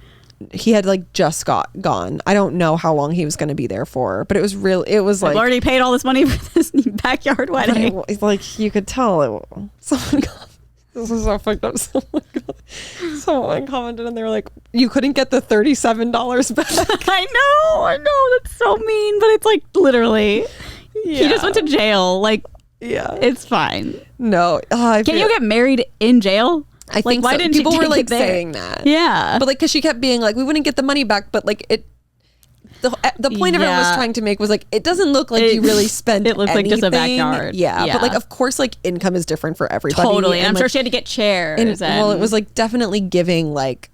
B: He had like just gone. I don't know how long he was going to be there for, but it was real. It was like,
A: I've already paid all this money for this backyard wedding.
B: It's like you could tell someone got. This is so fucked up. Someone commented and they were like, you couldn't get the $37 back.
A: I know. That's so mean, but it's like literally, he just went to jail. Like,
B: yeah,
A: it's fine.
B: No.
A: Can you get married in jail?
B: I think why didn't people were like saying that?
A: Yeah.
B: But like, because she kept being like, we wouldn't get the money back, but like the point everyone was trying to make was like, it doesn't look like you really spent
A: it looks
B: anything.
A: like just a backyard.
B: Yeah, but like of course like income is different for everybody.
A: Totally. And I'm
B: like,
A: sure she had to get chairs.
B: Well, it was like definitely giving like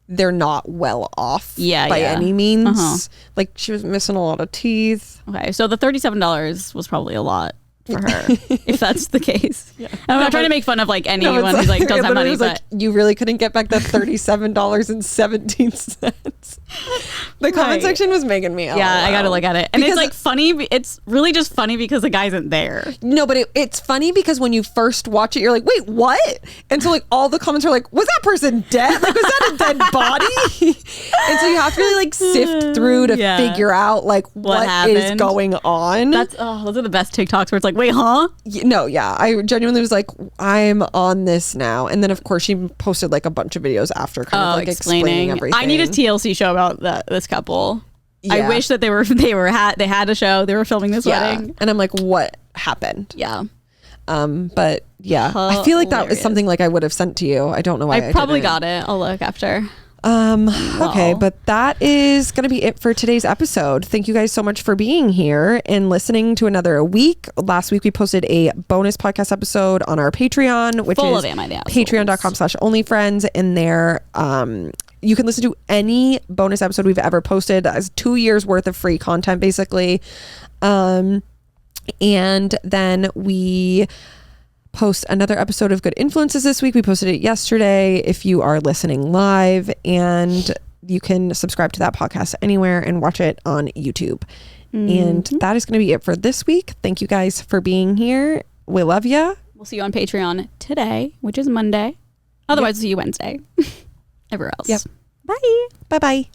B: they're not well off by any means. Like she was missing a lot of teeth.
A: Okay, so the $37 was probably a lot for her, if that's the case. Yeah. I'm not trying to make fun of like anyone who like doesn't have money, but
B: like, you really couldn't get back that $37.17. The comment section was making me
A: I gotta look at it, and because it's like funny. It's really just funny because the guy isn't there.
B: No, but it's funny because when you first watch it, you're like, wait, what? And so like all the comments are like, was that person dead? Like, was that a dead body? And so you have to really like sift through to figure out like what is going on.
A: Those are the best TikToks where it's like, wait, huh?
B: I genuinely was like, I'm on this now. And then of course she posted like a bunch of videos after kind of like explaining everything.
A: I need a TLC show about this couple. Yeah. I wish that they had a show. They were filming this wedding.
B: And I'm like, what happened?
A: Yeah.
B: But yeah, I feel like that was something like I would have sent to you. I don't know why I
A: probably got it. I'll look after.
B: Okay, but that is going to be it for today's episode. Thank you guys so much for being here and listening to another week. Last week we posted a bonus podcast episode on our Patreon, which is patreon.com/onlyfriends. In there, you can listen to any bonus episode we've ever posted. That's 2 years worth of free content, basically. And then we post another episode of Good Influences this week. We posted it yesterday if you are listening live, and you can subscribe to that podcast anywhere and watch it on YouTube. And that is going to be it for this week. Thank you guys for being here. We love you.
A: We'll see you on Patreon today, which is Monday. Otherwise, we'll see you Wednesday. Everywhere else.
B: Yep.
A: Bye.
B: Bye-bye.